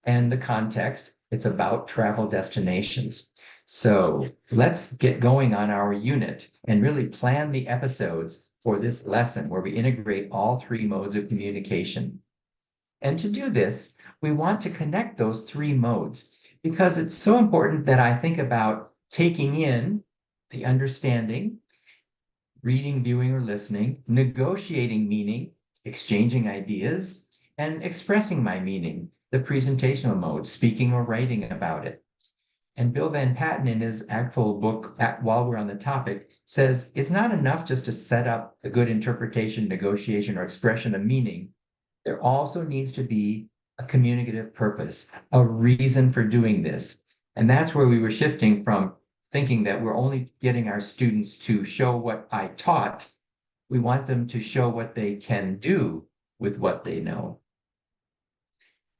Speaker 2: And the context, it's about travel destinations. So let's get going on our unit and really plan the episodes for this lesson where we integrate all three modes of communication. And to do this, we want to connect those three modes because it's so important that I think about taking in the understanding, reading, viewing, or listening, negotiating meaning, exchanging ideas, and expressing my meaning, the presentational mode, speaking or writing about it. And Bill Van Patten, in his actual book, while we're on the topic, says it's not enough just to set up a good interpretation, negotiation, or expression of meaning. There also needs to be a communicative purpose, a reason for doing this. And that's where we were shifting from thinking that we're only getting our students to show what I taught. We want them to show what they can do with what they know.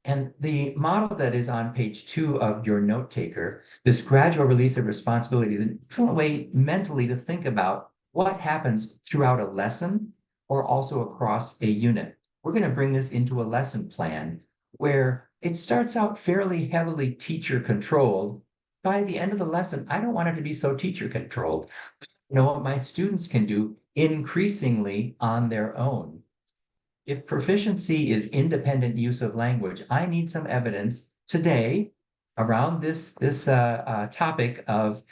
Speaker 2: And the model that is on page 2 of your note taker, this gradual release of responsibility, is an excellent way mentally to think about what happens throughout a lesson or also across a unit. We're going to bring this into a lesson plan where it starts out fairly heavily teacher controlled. By the end of the lesson, I don't want it to be so teacher controlled. You know what my students can do increasingly on their own. If proficiency is independent use of language, I need some evidence today around this topic of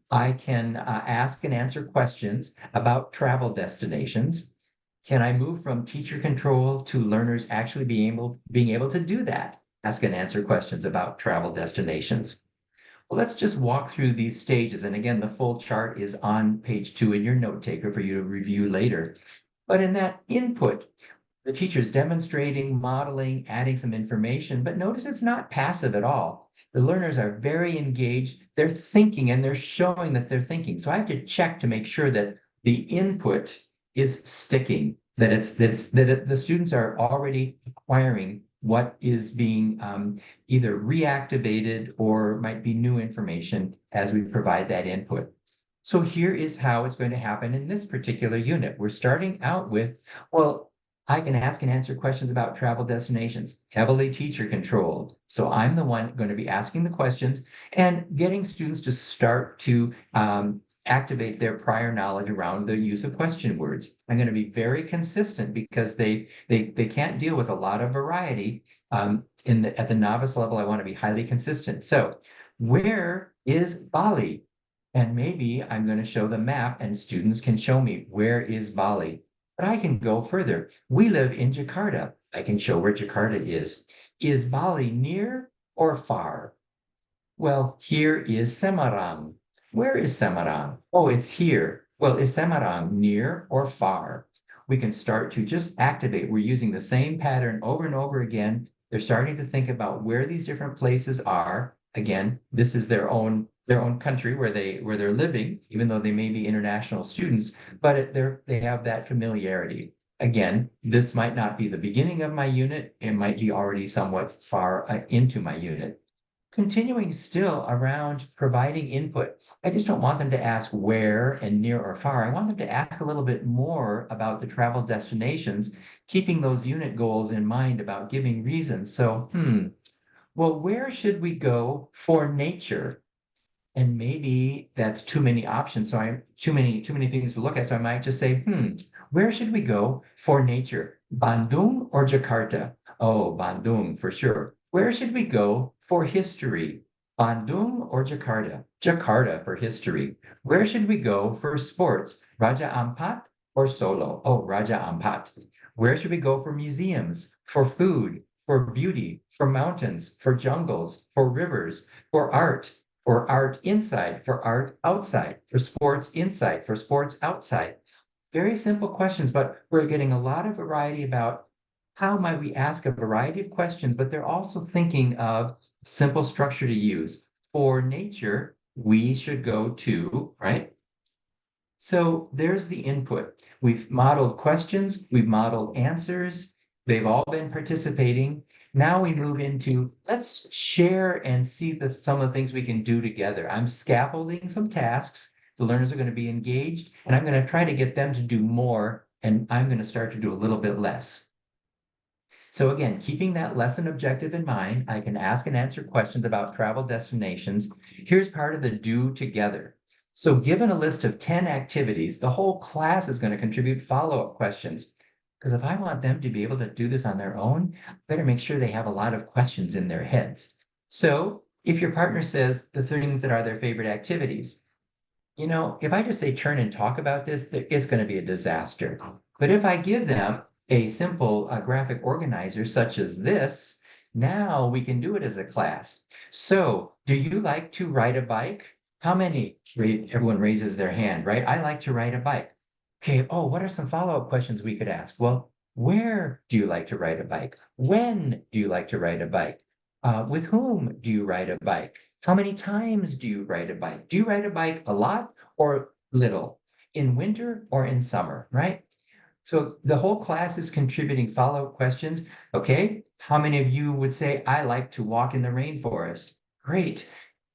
Speaker 2: I can ask and answer questions about travel destinations. Can I move from teacher control to learners actually being able to do that? Ask and answer questions about travel destinations. Well, let's just walk through these stages. And again, the full chart is on page 2 in your note taker for you to review later. But in that input, the teacher's demonstrating, modeling, adding some information, but notice it's not passive at all. The learners are very engaged. They're thinking and they're showing that they're thinking. So I have to check to make sure that the input is sticking, that the students are already acquiring what is being either reactivated or might be new information as we provide that input. So here is how it's going to happen in this particular unit. We're starting out with, well, I can ask and answer questions about travel destinations, heavily teacher controlled. So I'm the one going to be asking the questions and getting students to start to activate their prior knowledge around the use of question words. I'm going to be very consistent because they can't deal with a lot of variety. At the novice level, I want to be highly consistent. So where is Bali? And maybe I'm going to show the map and students can show me where is Bali. But I can go further. We live in Jakarta. I can show where Jakarta is. Is Bali near or far? Well, here is Semarang. Where is Semarang? Oh, it's here. Well, is Semarang near or far? We can start to just activate. We're using the same pattern over and over again. They're starting to think about where these different places are. Again, this is their own country where they're living, even though they may be international students, but they have that familiarity. Again, this might not be the beginning of my unit. It might be already somewhat far into my unit. Continuing still around providing input. I just don't want them to ask where and near or far. I want them to ask a little bit more about the travel destinations, keeping those unit goals in mind about giving reasons. So, well, where should we go for nature? And maybe that's too many options. So I'm too many things to look at. So I might just say, where should we go for nature? Bandung or Jakarta? Oh, Bandung for sure. Where should we go for history? Bandung or Jakarta? Jakarta for history. Where should we go for sports? Raja Ampat or Solo? Oh, Raja Ampat. Where should we go for museums, for food, for beauty, for mountains, for jungles, for rivers, for art inside, for art outside, for sports inside, for sports outside? Very simple questions, but we're getting a lot of variety about how might we ask a variety of questions, but they're also thinking of simple structure to use. For nature, we should go to, right? So there's the input. We've modeled questions, we've modeled answers, they've all been participating. Now we move into let's share and see some of the things we can do together. I'm scaffolding some tasks. The learners are going to be engaged, and I'm going to try to get them to do more, and I'm going to start to do a little bit less. So again, keeping that lesson objective in mind, I can ask and answer questions about travel destinations. Here's part of the do together. So given a list of 10 activities, the whole class is going to contribute follow-up questions. Because if I want them to be able to do this on their own, I better make sure they have a lot of questions in their heads. So if your partner says the things that are their favorite activities, if I just say turn and talk about this, it's going to be a disaster. But if I give them a simple graphic organizer such as this, now we can do it as a class. So do you like to ride a bike? How many? Everyone raises their hand, right? I like to ride a bike. Okay. Oh, what are some follow-up questions we could ask? Well, where do you like to ride a bike? When do you like to ride a bike? With whom do you ride a bike? How many times do you ride a bike? Do you ride a bike a lot or little? In winter or in summer, right? So the whole class is contributing follow-up questions. Okay, how many of you would say, I like to walk in the rainforest? Great.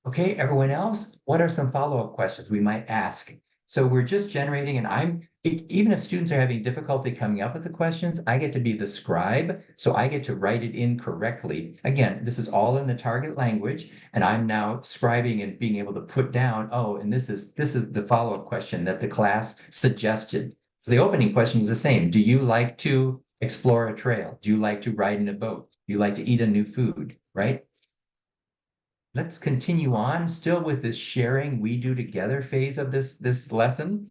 Speaker 2: Okay, everyone else, what are some follow-up questions we might ask? So we're just generating, and even if students are having difficulty coming up with the questions, I get to be the scribe, so I get to write it in correctly. Again, this is all in the target language, and I'm now scribing and being able to put down, oh, and this is the follow-up question that the class suggested. So the opening question is the same. Do you like to explore a trail? Do you like to ride in a boat? Do you like to eat a new food, right? Let's continue on still with this sharing we do together phase of this lesson.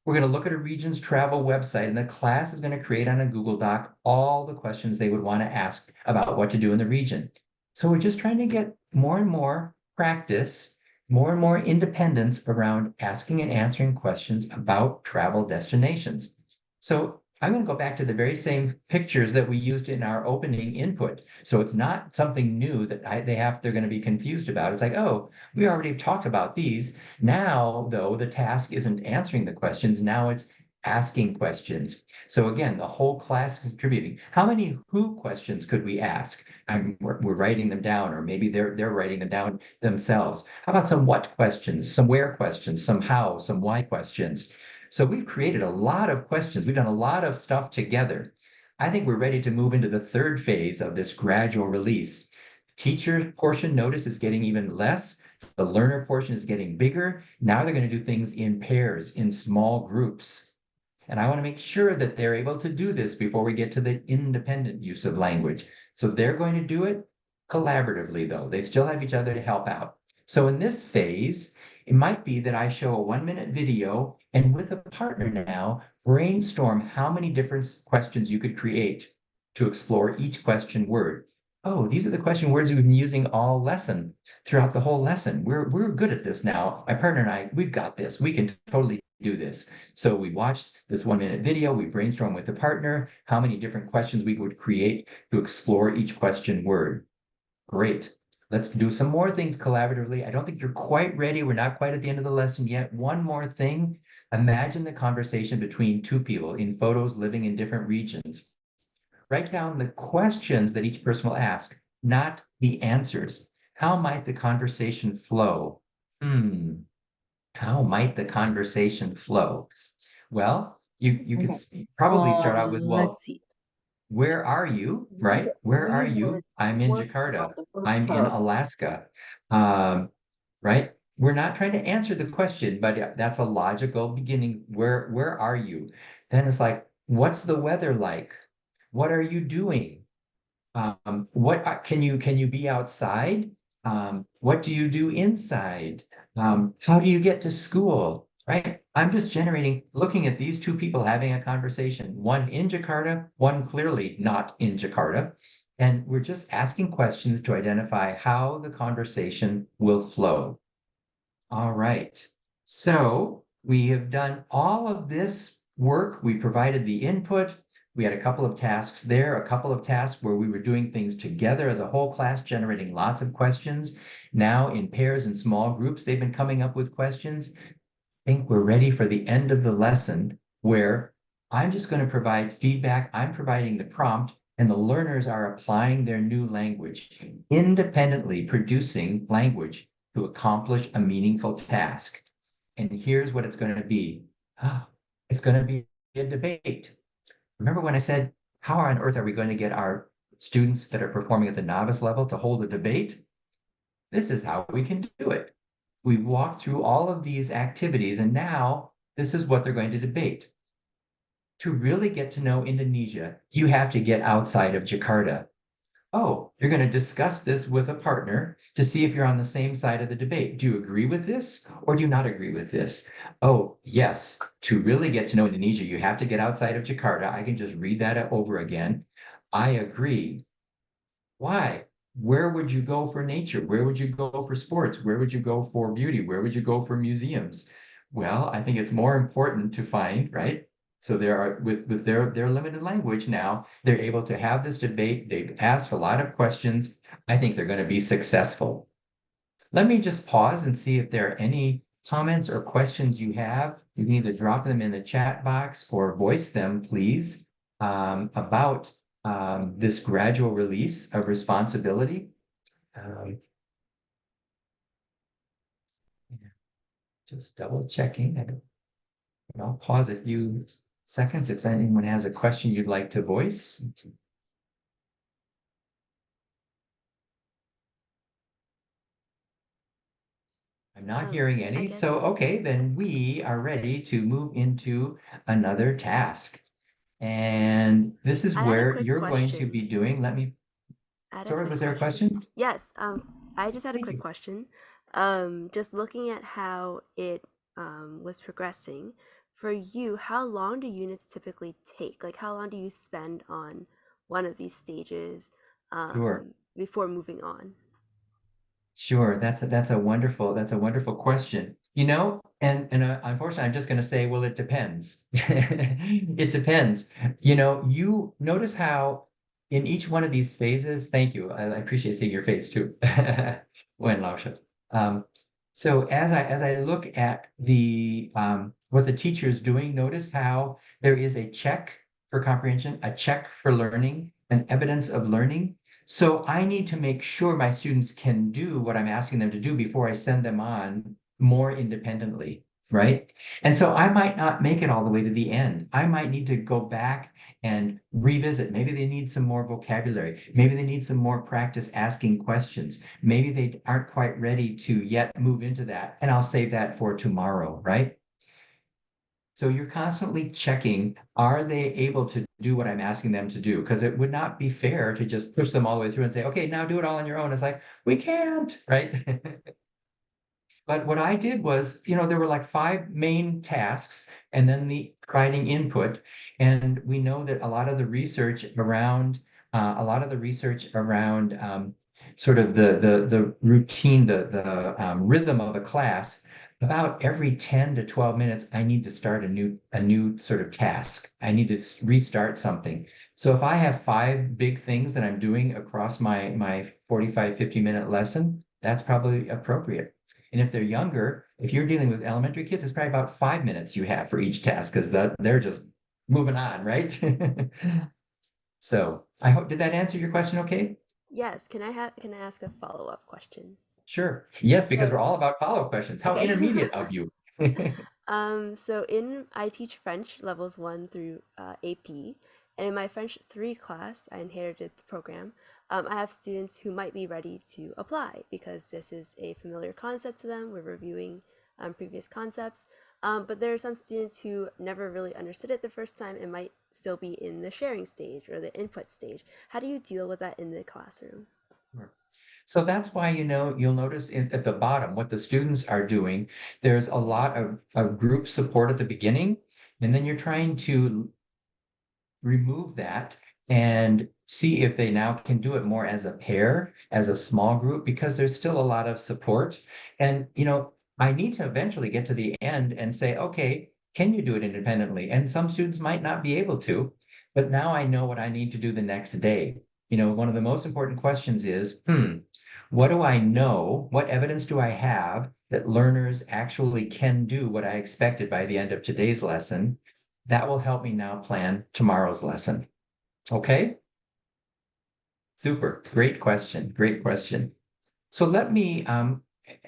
Speaker 2: We're going to look at a region's travel website, and the class is going to create on a Google Doc all the questions they would want to ask about what to do in the region. So we're just trying to get more and more practice, more and more independence around asking and answering questions about travel destinations. So I'm going to go back to the very same pictures that we used in our opening input. So it's not something new that they're going to be confused about. It's like, oh, we already have talked about these. Now, though, the task isn't answering the questions. Now it's asking questions. So again, the whole class is contributing. How many who questions could we ask? We're writing them down, or maybe they're writing them down themselves. How about some what questions, some where questions, some how, some why questions? So we've created a lot of questions. We've done a lot of stuff together. I think we're ready to move into the third phase of this gradual release. Teacher portion, notice, is getting even less. The learner portion is getting bigger. Now they're going to do things in pairs, in small groups. And I want to make sure that they're able to do this before we get to the independent use of language. So they're going to do it collaboratively, though. They still have each other to help out. So in this phase, it might be that I show a 1-minute video and with a partner now, brainstorm how many different questions you could create to explore each question word. Oh, these are the question words we've been using all lesson, throughout the whole lesson. We're good at this now. My partner and I, we've got this. We can totally do this. So we watched this 1-minute video. We brainstormed with the partner how many different questions we would create to explore each question word. Great. Let's do some more things collaboratively. I don't think you're quite ready. We're not quite at the end of the lesson yet. One more thing. Imagine the conversation between two people in photos living in different regions. Write down the questions that each person will ask, not the answers. How might the conversation flow? How might the conversation flow? Well, you could probably start out with, well,
Speaker 4: Let's see.
Speaker 2: where are you, right? Where are you? I'm in Jakarta. I'm in Alaska. Right? We're not trying to answer the question, but that's a logical beginning. Where are you? Then it's like, what's the weather like? What are you doing? What can you be outside? What do you do inside? How do you get to school? Right? I'm just looking at these two people having a conversation, one in Jakarta, one clearly not in Jakarta. And we're just asking questions to identify how the conversation will flow. All right. So we have done all of this work. We provided the input. We had a couple of tasks there, a couple of tasks where we were doing things together as a whole class, generating lots of questions. Now in pairs and small groups, they've been coming up with questions. I think we're ready for the end of the lesson where I'm just going to provide feedback. I'm providing the prompt and the learners are applying their new language, independently producing language to accomplish a meaningful task. And here's what it's going to be. It's going to be a debate. Remember when I said, how on earth are we going to get our students that are performing at the novice level to hold a debate? This is how we can do it. We walked through all of these activities, and now this is what they're going to debate. To really get to know Indonesia, you have to get outside of Jakarta. Oh, you're going to discuss this with a partner to see if you're on the same side of the debate. Do you agree with this or do you not agree with this? Oh, yes. To really get to know Indonesia, you have to get outside of Jakarta. I can just read that over again. I agree. Why? Where would you go for nature? Where would you go for sports? Where would you go for beauty? Where would you go for museums? Well, I think it's more important to find, right? So there are with their limited language now, they're able to have this debate. They've asked a lot of questions. I think they're going to be successful. Let me just pause and see if there are any comments or questions you have. You can either drop them in the chat box or voice them, please, about this gradual release of responsibility. Just double checking. I'll pause a few seconds if anyone has a question you'd like to voice. I'm not hearing any. So, okay, then we are ready to move into another task. And this is where you're going to be doing, sorry, was there a question?
Speaker 4: Yes, I just had a
Speaker 2: Thank
Speaker 4: quick
Speaker 2: you.
Speaker 4: question. Just looking at how it was progressing, for you, how long do units typically take? Like, how long do you spend on one of these stages
Speaker 2: Sure.
Speaker 4: before moving on?
Speaker 2: Sure, that's a wonderful question. And unfortunately, I'm just going to say, well, it depends. It depends. You notice how in each one of these phases, thank you. I appreciate seeing your face too. When Laosha. So as I look at the what the teacher is doing, notice how there is a check for comprehension, a check for learning, an evidence of learning. So I need to make sure my students can do what I'm asking them to do before I send them on more independently. right? And so I might not make it all the way to the end. I might need to go back and revisit. Maybe they need some more vocabulary. Maybe they need some more practice asking questions. Maybe they aren't quite ready to yet move into that. And I'll save that for tomorrow, right? So you're constantly checking, are they able to do what I'm asking them to do? Because it would not be fair to just push them all the way through and say, okay, now do it all on your own. It's like, we can't, right? But what I did was, there were like 5 main tasks and then the providing input. And we know that a lot of the research around sort of the routine, the rhythm of a class, about every 10 to 12 minutes, I need to start a new sort of task. I need to restart something. So if I have 5 big things that I'm doing across my 45, 50-minute lesson, that's probably appropriate. And if they're younger, if you're dealing with elementary kids, it's probably about 5 minutes you have for each task because they're just moving on, right? So I hope, did that answer your question okay?
Speaker 4: Yes, can I ask a follow-up question?
Speaker 2: Sure. Yes, because we're
Speaker 4: So,
Speaker 2: all about follow-up questions. How
Speaker 4: okay.
Speaker 2: intermediate of you?
Speaker 4: So I teach French levels 1 through AP, and in my French 3 class, I inherited the program. I have students who might be ready to apply because this is a familiar concept to them. We're reviewing previous concepts, but there are some students who never really understood it the first time and might still be in the sharing stage or the input stage. How do you deal with that in the classroom?
Speaker 2: Sure. So that's why, you'll notice at the bottom what the students are doing. There's a lot of group support at the beginning, and then you're trying to remove that and see if they now can do it more as a pair, as a small group, because there's still a lot of support. And, I need to eventually get to the end and say, okay, can you do it independently? And some students might not be able to, but now I know what I need to do the next day. One of the most important questions is, what do I know? What evidence do I have that learners actually can do what I expected by the end of today's lesson? That will help me now plan tomorrow's lesson. Okay? Super. Great question. Great question. So let me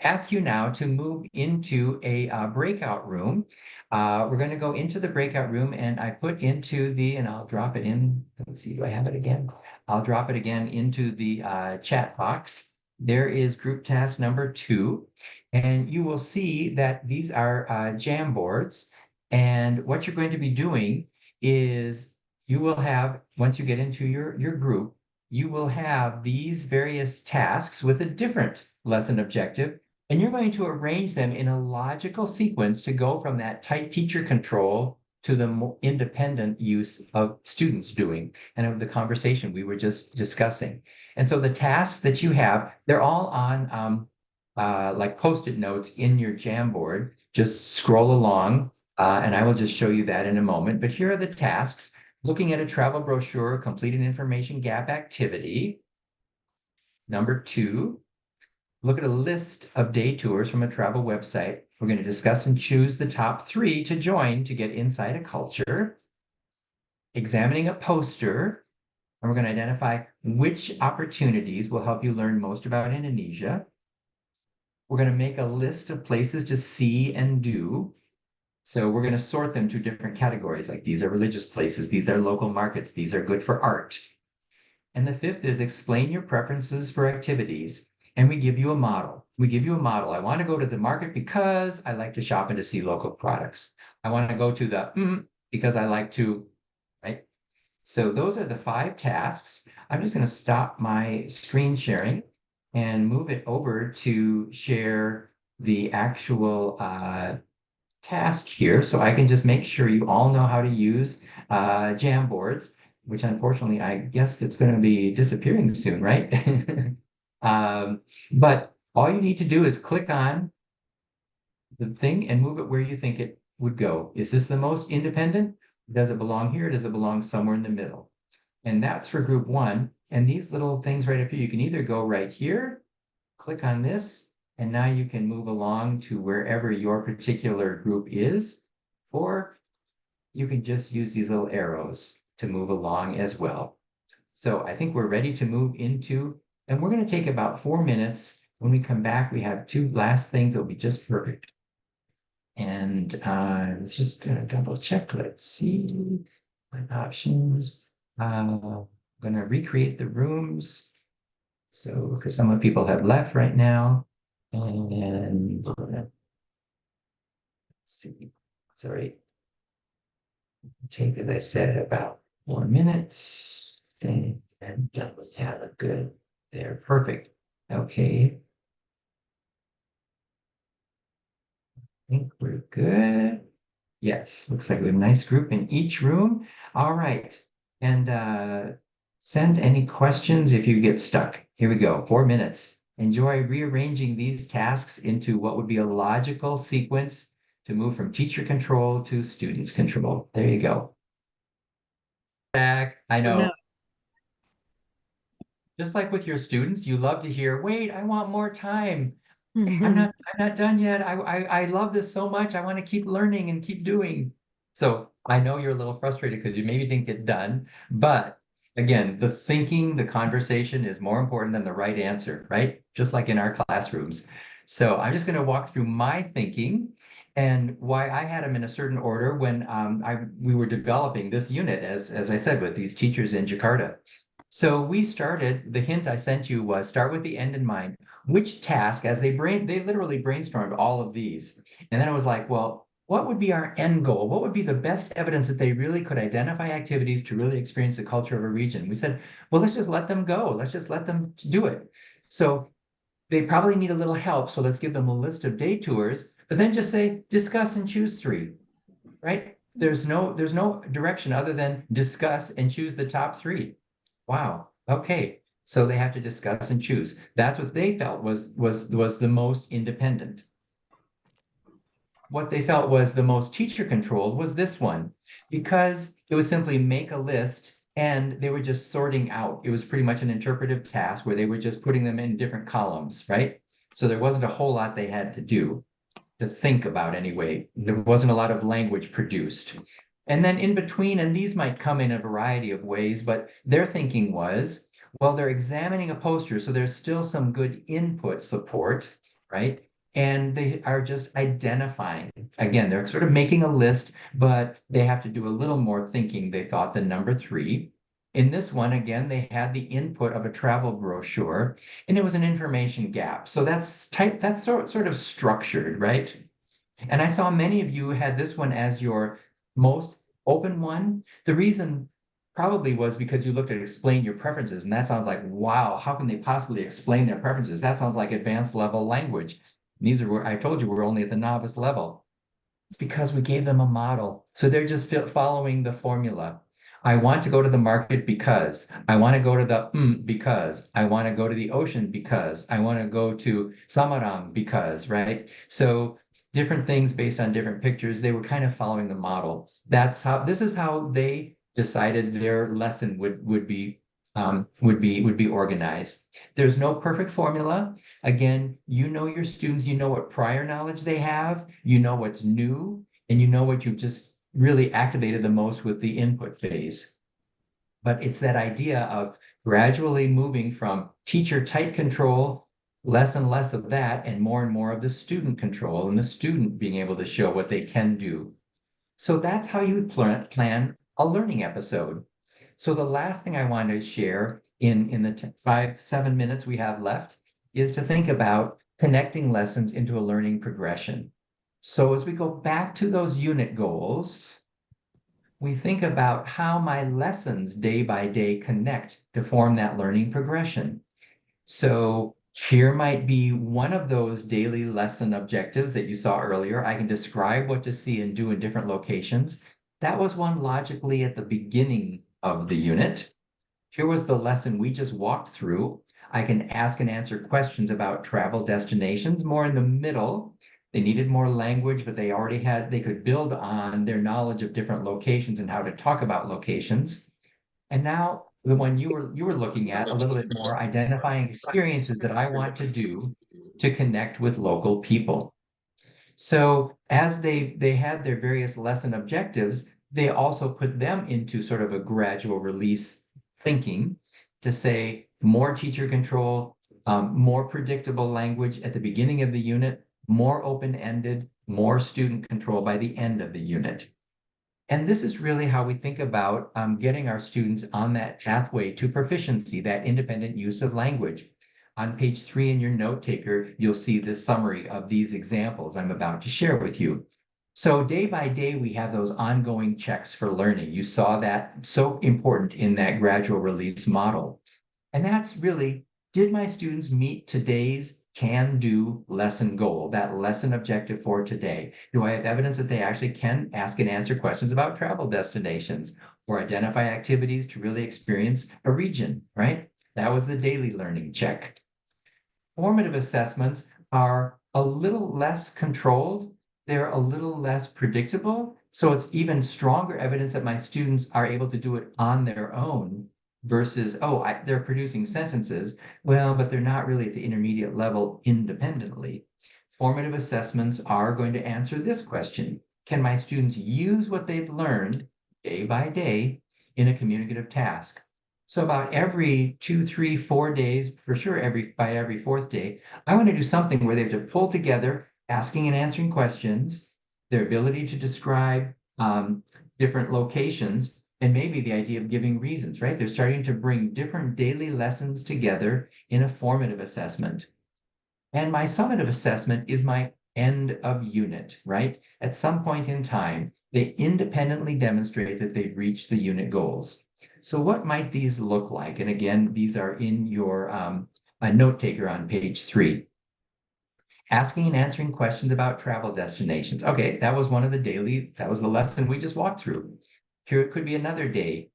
Speaker 2: ask you now to move into a breakout room. We're going to go into the breakout room, and I put and I'll drop it in. Let's see, do I have it again? I'll drop it again into the chat box. There is group task number 2, and you will see that these are Jamboards. And what you're going to be doing is you will have, once you get into your group, you will have these various tasks with a different lesson objective, and you're going to arrange them in a logical sequence to go from that tight teacher control to the more independent use of students doing and of the conversation we were just discussing. And so the tasks that you have, they're all on like Post-it notes in your Jamboard. Just scroll along, and I will just show you that in a moment. But here are the tasks. Looking at a travel brochure, complete an information gap activity. Number 2, look at a list of day tours from a travel website. We're going to discuss and choose the top 3 to join to get inside a culture. Examining a poster, and we're going to identify which opportunities will help you learn most about Indonesia. We're going to make a list of places to see and do. So we're going to sort them to different categories, like these are religious places, these are local markets, these are good for art. And the 5th is explain your preferences for activities. And we give you a model. We give you a model. I want to go to the market because I like to shop and to see local products. I want to go to the because I like to, right? So those are the 5 tasks. I'm just going to stop my screen sharing and move it over to share the actual task here. So I can just make sure you all know how to use Jamboards, which unfortunately, I guess it's going to be disappearing soon, right? But all you need to do is click on the thing and move it where you think it would go. Is this the most independent? Does it belong here? Does it belong somewhere in the middle? And that's for group 1. And these little things right up here, you can either go right here, click on this, and now you can move along to wherever your particular group is, or you can just use these little arrows to move along as well. So I think we're ready to move into, and we're going to take about 4 minutes. When we come back, we have 2 last things that will be just perfect. And let's just double check. Let's see my options. I'm gonna recreate the rooms. So because some of the people have left right now. And let's see. Sorry. Take, as I said, about 4 minutes. And we have a good there. Perfect. Okay. I think we're good. Yes, looks like we have a nice group in each room. All right. And send any questions if you get stuck. Here we go. 4 minutes. Enjoy rearranging these tasks into what would be a logical sequence to move from teacher control to students control. There you go. Back. I know. Just like with your students, you love to hear, wait, I want more time. I'm not done yet. I love this so much. I want to keep learning and keep doing. So I know you're a little frustrated because you maybe didn't get done, but again, the thinking, the conversation is more important than the right answer, right? Just like in our classrooms. So I'm just going to walk through my thinking and why I had them in a certain order when we were developing this unit, as I said, with these teachers in Jakarta. So we started, the hint I sent you was start with the end in mind. Which task, as they literally brainstormed all of these. And then I was like, well, what would be our end goal? What would be the best evidence that they really could identify activities to really experience the culture of a region? We said, well, let's just let them go. Let's just let them do it. So they probably need a little help. So let's give them a list of day tours, but then just say, discuss and choose 3, right? There's no direction other than discuss and choose the top 3. Wow. Okay. So they have to discuss and choose. That's what they felt was the most independent. What they felt was the most teacher controlled was this one, because it was simply make a list and they were just sorting out. It was pretty much an interpretive task where they were just putting them in different columns, right? So there wasn't a whole lot they had to do, to think about anyway. There wasn't a lot of language produced. And then in between, and these might come in a variety of ways, but their thinking was, well, they're examining a poster, so there's still some good input support, right? And they are just identifying. Again, they're sort of making a list, but they have to do a little more thinking, they thought, than number 3. In this one, again, they had the input of a travel brochure, and it was an information gap. So that's sort of structured, right? And I saw many of you had this one as your most open one. The reason probably was because you looked at explain your preferences, and that sounds like, wow, how can they possibly explain their preferences? That sounds like advanced level language. These are where I told you we're only at the novice level. It's because we gave them a model. So they're just following the formula. I want to go to the market because I want to go to the because I want to go to the ocean because I want to go to Samarang because, right? So different things based on different pictures. They were kind of following the model. This is how they decided their lesson would be organized. There's no perfect formula. Again, you know your students, you know what prior knowledge they have, you know what's new, and you know what you've just really activated the most with the input phase. But it's that idea of gradually moving from teacher tight control, less and less of that, and more of the student control and the student being able to show what they can do. So that's how you would plan a learning episode. So the last thing I want to share in the 7 minutes we have left is to think about connecting lessons into a learning progression. So as we go back to those unit goals, we think about how my lessons day by day connect to form that learning progression. So here might be one of those daily lesson objectives that you saw earlier. I can describe what to see and do in different locations. That was one logically at the beginning of the unit. Here was the lesson we just walked through. I can ask and answer questions about travel destinations more in the middle. They needed more language, but they could build on their knowledge of different locations and how to talk about locations. And now the one you were looking at a little bit more, identifying experiences that I want to do to connect with local people. So as they had their various lesson objectives, they also put them into sort of a gradual release thinking to say more teacher control, more predictable language at the beginning of the unit, more open-ended, more student control by the end of the unit. And this is really how we think about getting our students on that pathway to proficiency, that independent use of language. On page 3 in your note taker, you'll see the summary of these examples I'm about to share with you. So day by day, we have those ongoing checks for learning. You saw that so important in that gradual release model. And that's really, did my students meet today's can-do lesson goal, that lesson objective for today? Do I have evidence that they actually can ask and answer questions about travel destinations or identify activities to really experience a region, right? That was the daily learning check. Formative assessments are a little less controlled. They're a little less predictable. So it's even stronger evidence that my students are able to do it on their own versus, they're producing sentences. Well, but they're not really at the intermediate level independently. Formative assessments are going to answer this question. Can my students use what they've learned day by day in a communicative task? So about every 2, 3, 4 days, for sure, by every fourth day, I want to do something where they have to pull together asking and answering questions, their ability to describe different locations, and maybe the idea of giving reasons, right? They're starting to bring different daily lessons together in a formative assessment. And my summative assessment is my end of unit, right? At some point in time, they independently demonstrate that they've reached the unit goals. So what might these look like? And again, these are in your a note taker on page 3. Asking and answering questions about travel destinations. Okay, that was that was the lesson we just walked through. Here it could be another day,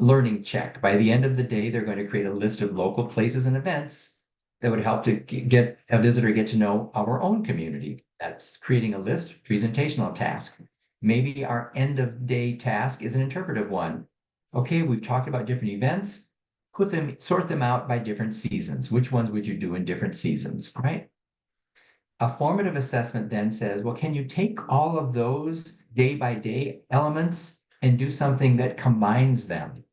Speaker 2: learning check. By the end of the day, they're going to create a list of local places and events that would help to get a visitor get to know our own community. That's creating a list, presentational task. Maybe our end of day task is an interpretive one. Okay, we've talked about different events, sort them out by different seasons. Which ones would you do in different seasons, right? A formative assessment then says, well, can you take all of those day by day elements and do something that combines them?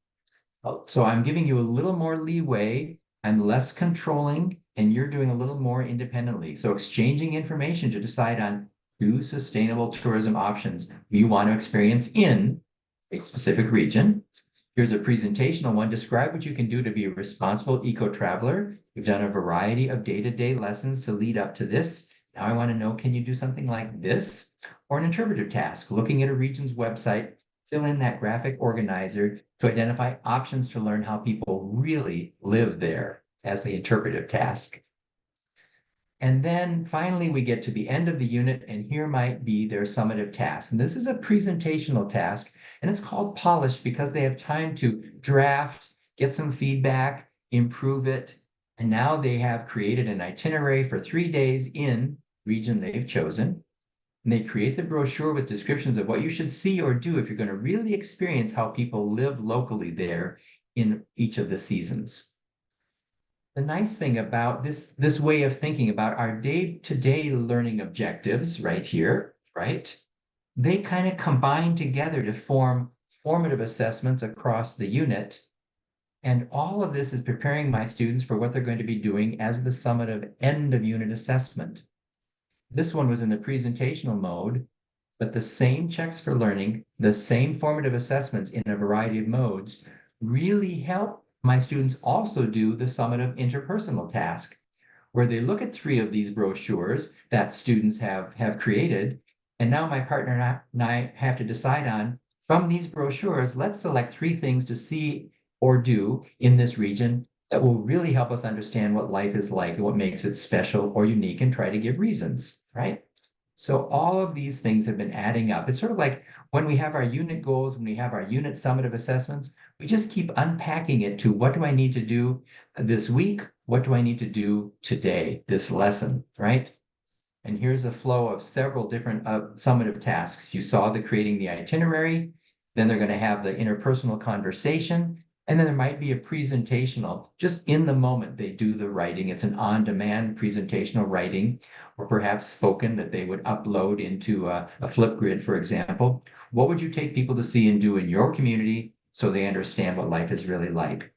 Speaker 2: So I'm giving you a little more leeway. I'm less controlling, and you're doing a little more independently. So exchanging information to decide on 2 sustainable tourism options you want to experience in a specific region. Here's a presentational one. Describe what you can do to be a responsible eco-traveler. We've done a variety of day-to-day lessons to lead up to this. Now I want to know, can you do something like this? Or an interpretive task, looking at a region's website, fill in that graphic organizer to identify options to learn how people really live there as the interpretive task. And then finally, we get to the end of the unit, and here might be their summative task. And this is a presentational task, and it's called polished because they have time to draft, get some feedback, improve it. And now they have created an itinerary for 3 days in region they've chosen. And they create the brochure with descriptions of what you should see or do if you're going to really experience how people live locally there in each of the seasons. The nice thing about this way of thinking about our day-to-day learning objectives right here, right? They kind of combine together to form formative assessments across the unit. And all of this is preparing my students for what they're going to be doing as the summative end of unit assessment. This one was in the presentational mode, but the same checks for learning, the same formative assessments in a variety of modes really help my students also do the summative interpersonal task, where they look at 3 of these brochures that students have created. And now my partner and I have to decide on, from these brochures, let's select 3 things to see or do in this region that will really help us understand what life is like and what makes it special or unique, and try to give reasons, right? So all of these things have been adding up. It's sort of like when we have our unit goals, when we have our unit summative assessments, we just keep unpacking it to, what do I need to do this week? What do I need to do today, this lesson, right? And here's a flow of several different summative tasks. You saw the creating the itinerary, then they're going to have the interpersonal conversation, and then there might be a presentational, just in the moment they do the writing. It's an on-demand presentational writing, or perhaps spoken, that they would upload into a Flipgrid, for example. What would you take people to see and do in your community so they understand what life is really like?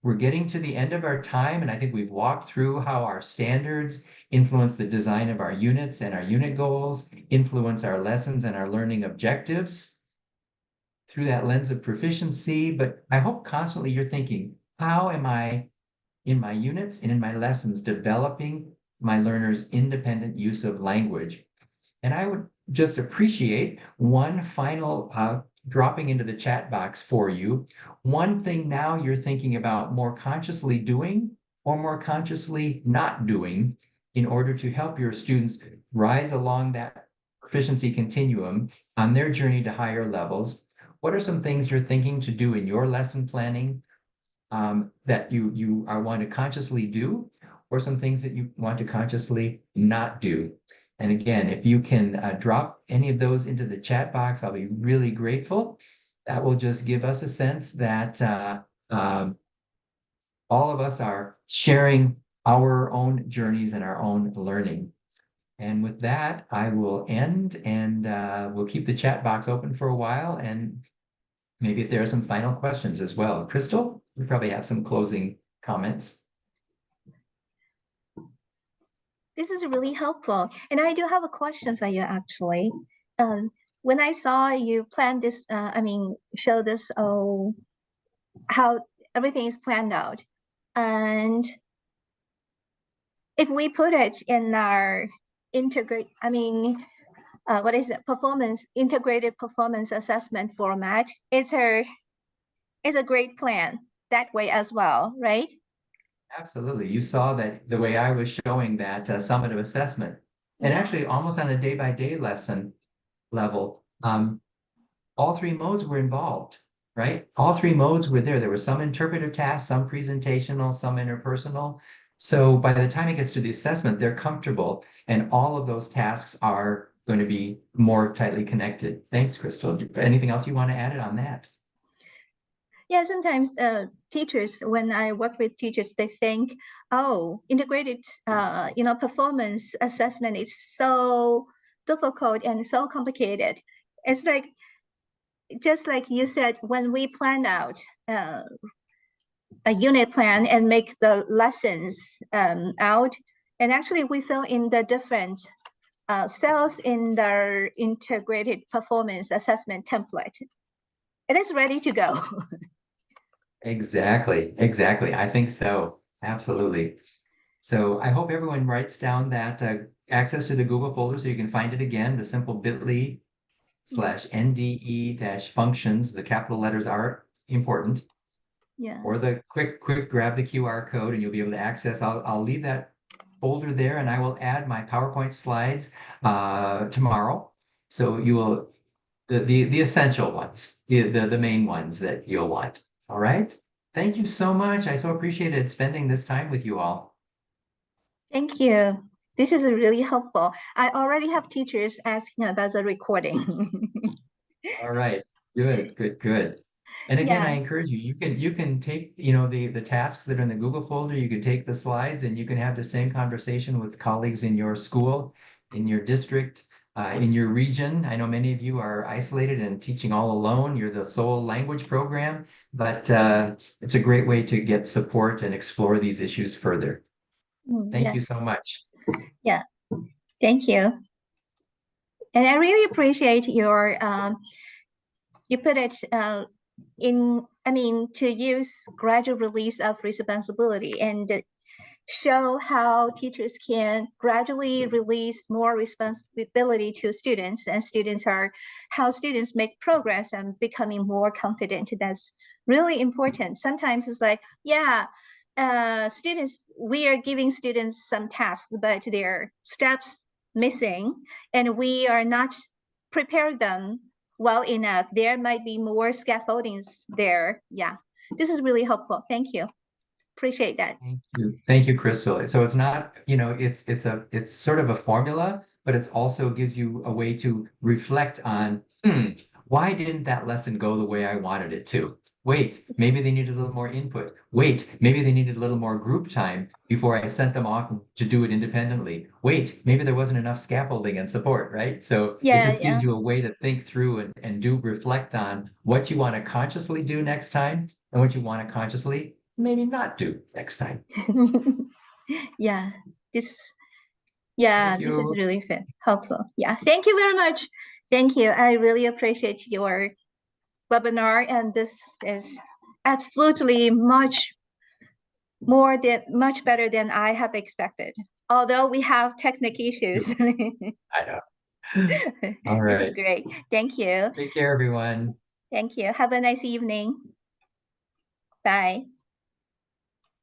Speaker 2: we're getting to the end of our time, and I think we've walked through how our standards influence the design of our units and our unit goals, influence our lessons and our learning objectives through that lens of proficiency. But I hope constantly you're thinking, how am I in my units and in my lessons developing my learners' independent use of language? And I would just appreciate one final dropping into the chat box for you. One thing now you're thinking about more consciously doing or more consciously not doing in order to help your students rise along that proficiency continuum on their journey to higher levels. What are some things you're thinking to do in your lesson planning that you are want to consciously do, or some things that you want to consciously not do? And again, if you can drop any of those into the chat box, I'll be really grateful. That will just give us a sense that all of us are sharing our own journeys and our own learning. And with that, I will end, and we'll keep the chat box open for a while. And maybe if there are some final questions as well. Crystal, you probably have some closing comments.
Speaker 1: This is really helpful. And I do have a question for you, actually. When I saw you plan this, show this, how everything is planned out. And if we put it in our integrated performance assessment format, it's a great plan that way as well, right?
Speaker 2: Absolutely. You saw that the way I was showing that summative assessment, and
Speaker 1: Yeah.
Speaker 2: actually almost on a day-by-day lesson level, all three modes were involved, right? All three modes were there. There were some interpretive tasks, some presentational, some interpersonal. So by the time it gets to the assessment, they're comfortable, and all of those tasks are going to be more tightly connected. Thanks, Crystal. Anything else you want to add on that?
Speaker 1: Yeah, sometimes teachers, when I work with teachers, they think, oh, integrated, performance assessment is so difficult and so complicated. It's like, just like you said, when we plan out a unit plan and make the lessons out, and actually we fill in the different cells in the integrated performance assessment template. It is ready to go.
Speaker 2: Exactly. I think so. Absolutely. So I hope everyone writes down that access to the Google folder so you can find it again, the simple bit.ly/NDE-functions. The capital letters are important.
Speaker 1: Yeah.
Speaker 2: Or the quick grab the QR code and you'll be able to access. I'll leave that folder there, and I will add my PowerPoint slides tomorrow. So you will the essential ones, the main ones that you'll want. All right. Thank you so much. I so appreciated spending this time with you all.
Speaker 1: Thank you. This is really helpful. I already have teachers asking about the recording.
Speaker 2: All right. Good. And again, I
Speaker 1: Yeah.
Speaker 2: encourage you, you can take, the tasks that are in the Google folder, you can take the slides and you can have the same conversation with colleagues in your school, in your district, in your region. I know many of you are isolated and teaching all alone. You're the sole language program, but it's a great way to get support and explore these issues further. Thank you
Speaker 1: Yes.
Speaker 2: so much.
Speaker 1: Yeah. Thank you. And I really appreciate your you put it to use gradual release of responsibility and show how teachers can gradually release more responsibility to students, and how students make progress and becoming more confident. That's really important. Sometimes it's like, yeah, we are giving students some tasks, but there are steps missing, and we are not prepare them well enough. There might be more scaffoldings there. Yeah, this is really helpful. Thank you. Appreciate that.
Speaker 2: Thank you, Crystal. So it's not, it's sort of a formula, but it's also gives you a way to reflect on, why didn't that lesson go the way I wanted it to? Wait, maybe they needed a little more input. Wait, maybe they needed a little more group time before I sent them off to do it independently. Wait, maybe there wasn't enough scaffolding and support, right? So it just gives you a way to think through and do reflect on what you want to consciously do next time and what you want to consciously maybe not do next time.
Speaker 1: Yeah, this yeah,
Speaker 2: Thank
Speaker 1: this is
Speaker 2: you.
Speaker 1: really helpful. Yeah, thank you very much. Thank you. I really appreciate your webinar, and this is absolutely much better than I have expected. Although we have technical issues.
Speaker 2: I know. All
Speaker 1: This is
Speaker 2: right.
Speaker 1: great. Thank you.
Speaker 2: Take care, everyone.
Speaker 1: Thank you. Have a nice evening. Bye.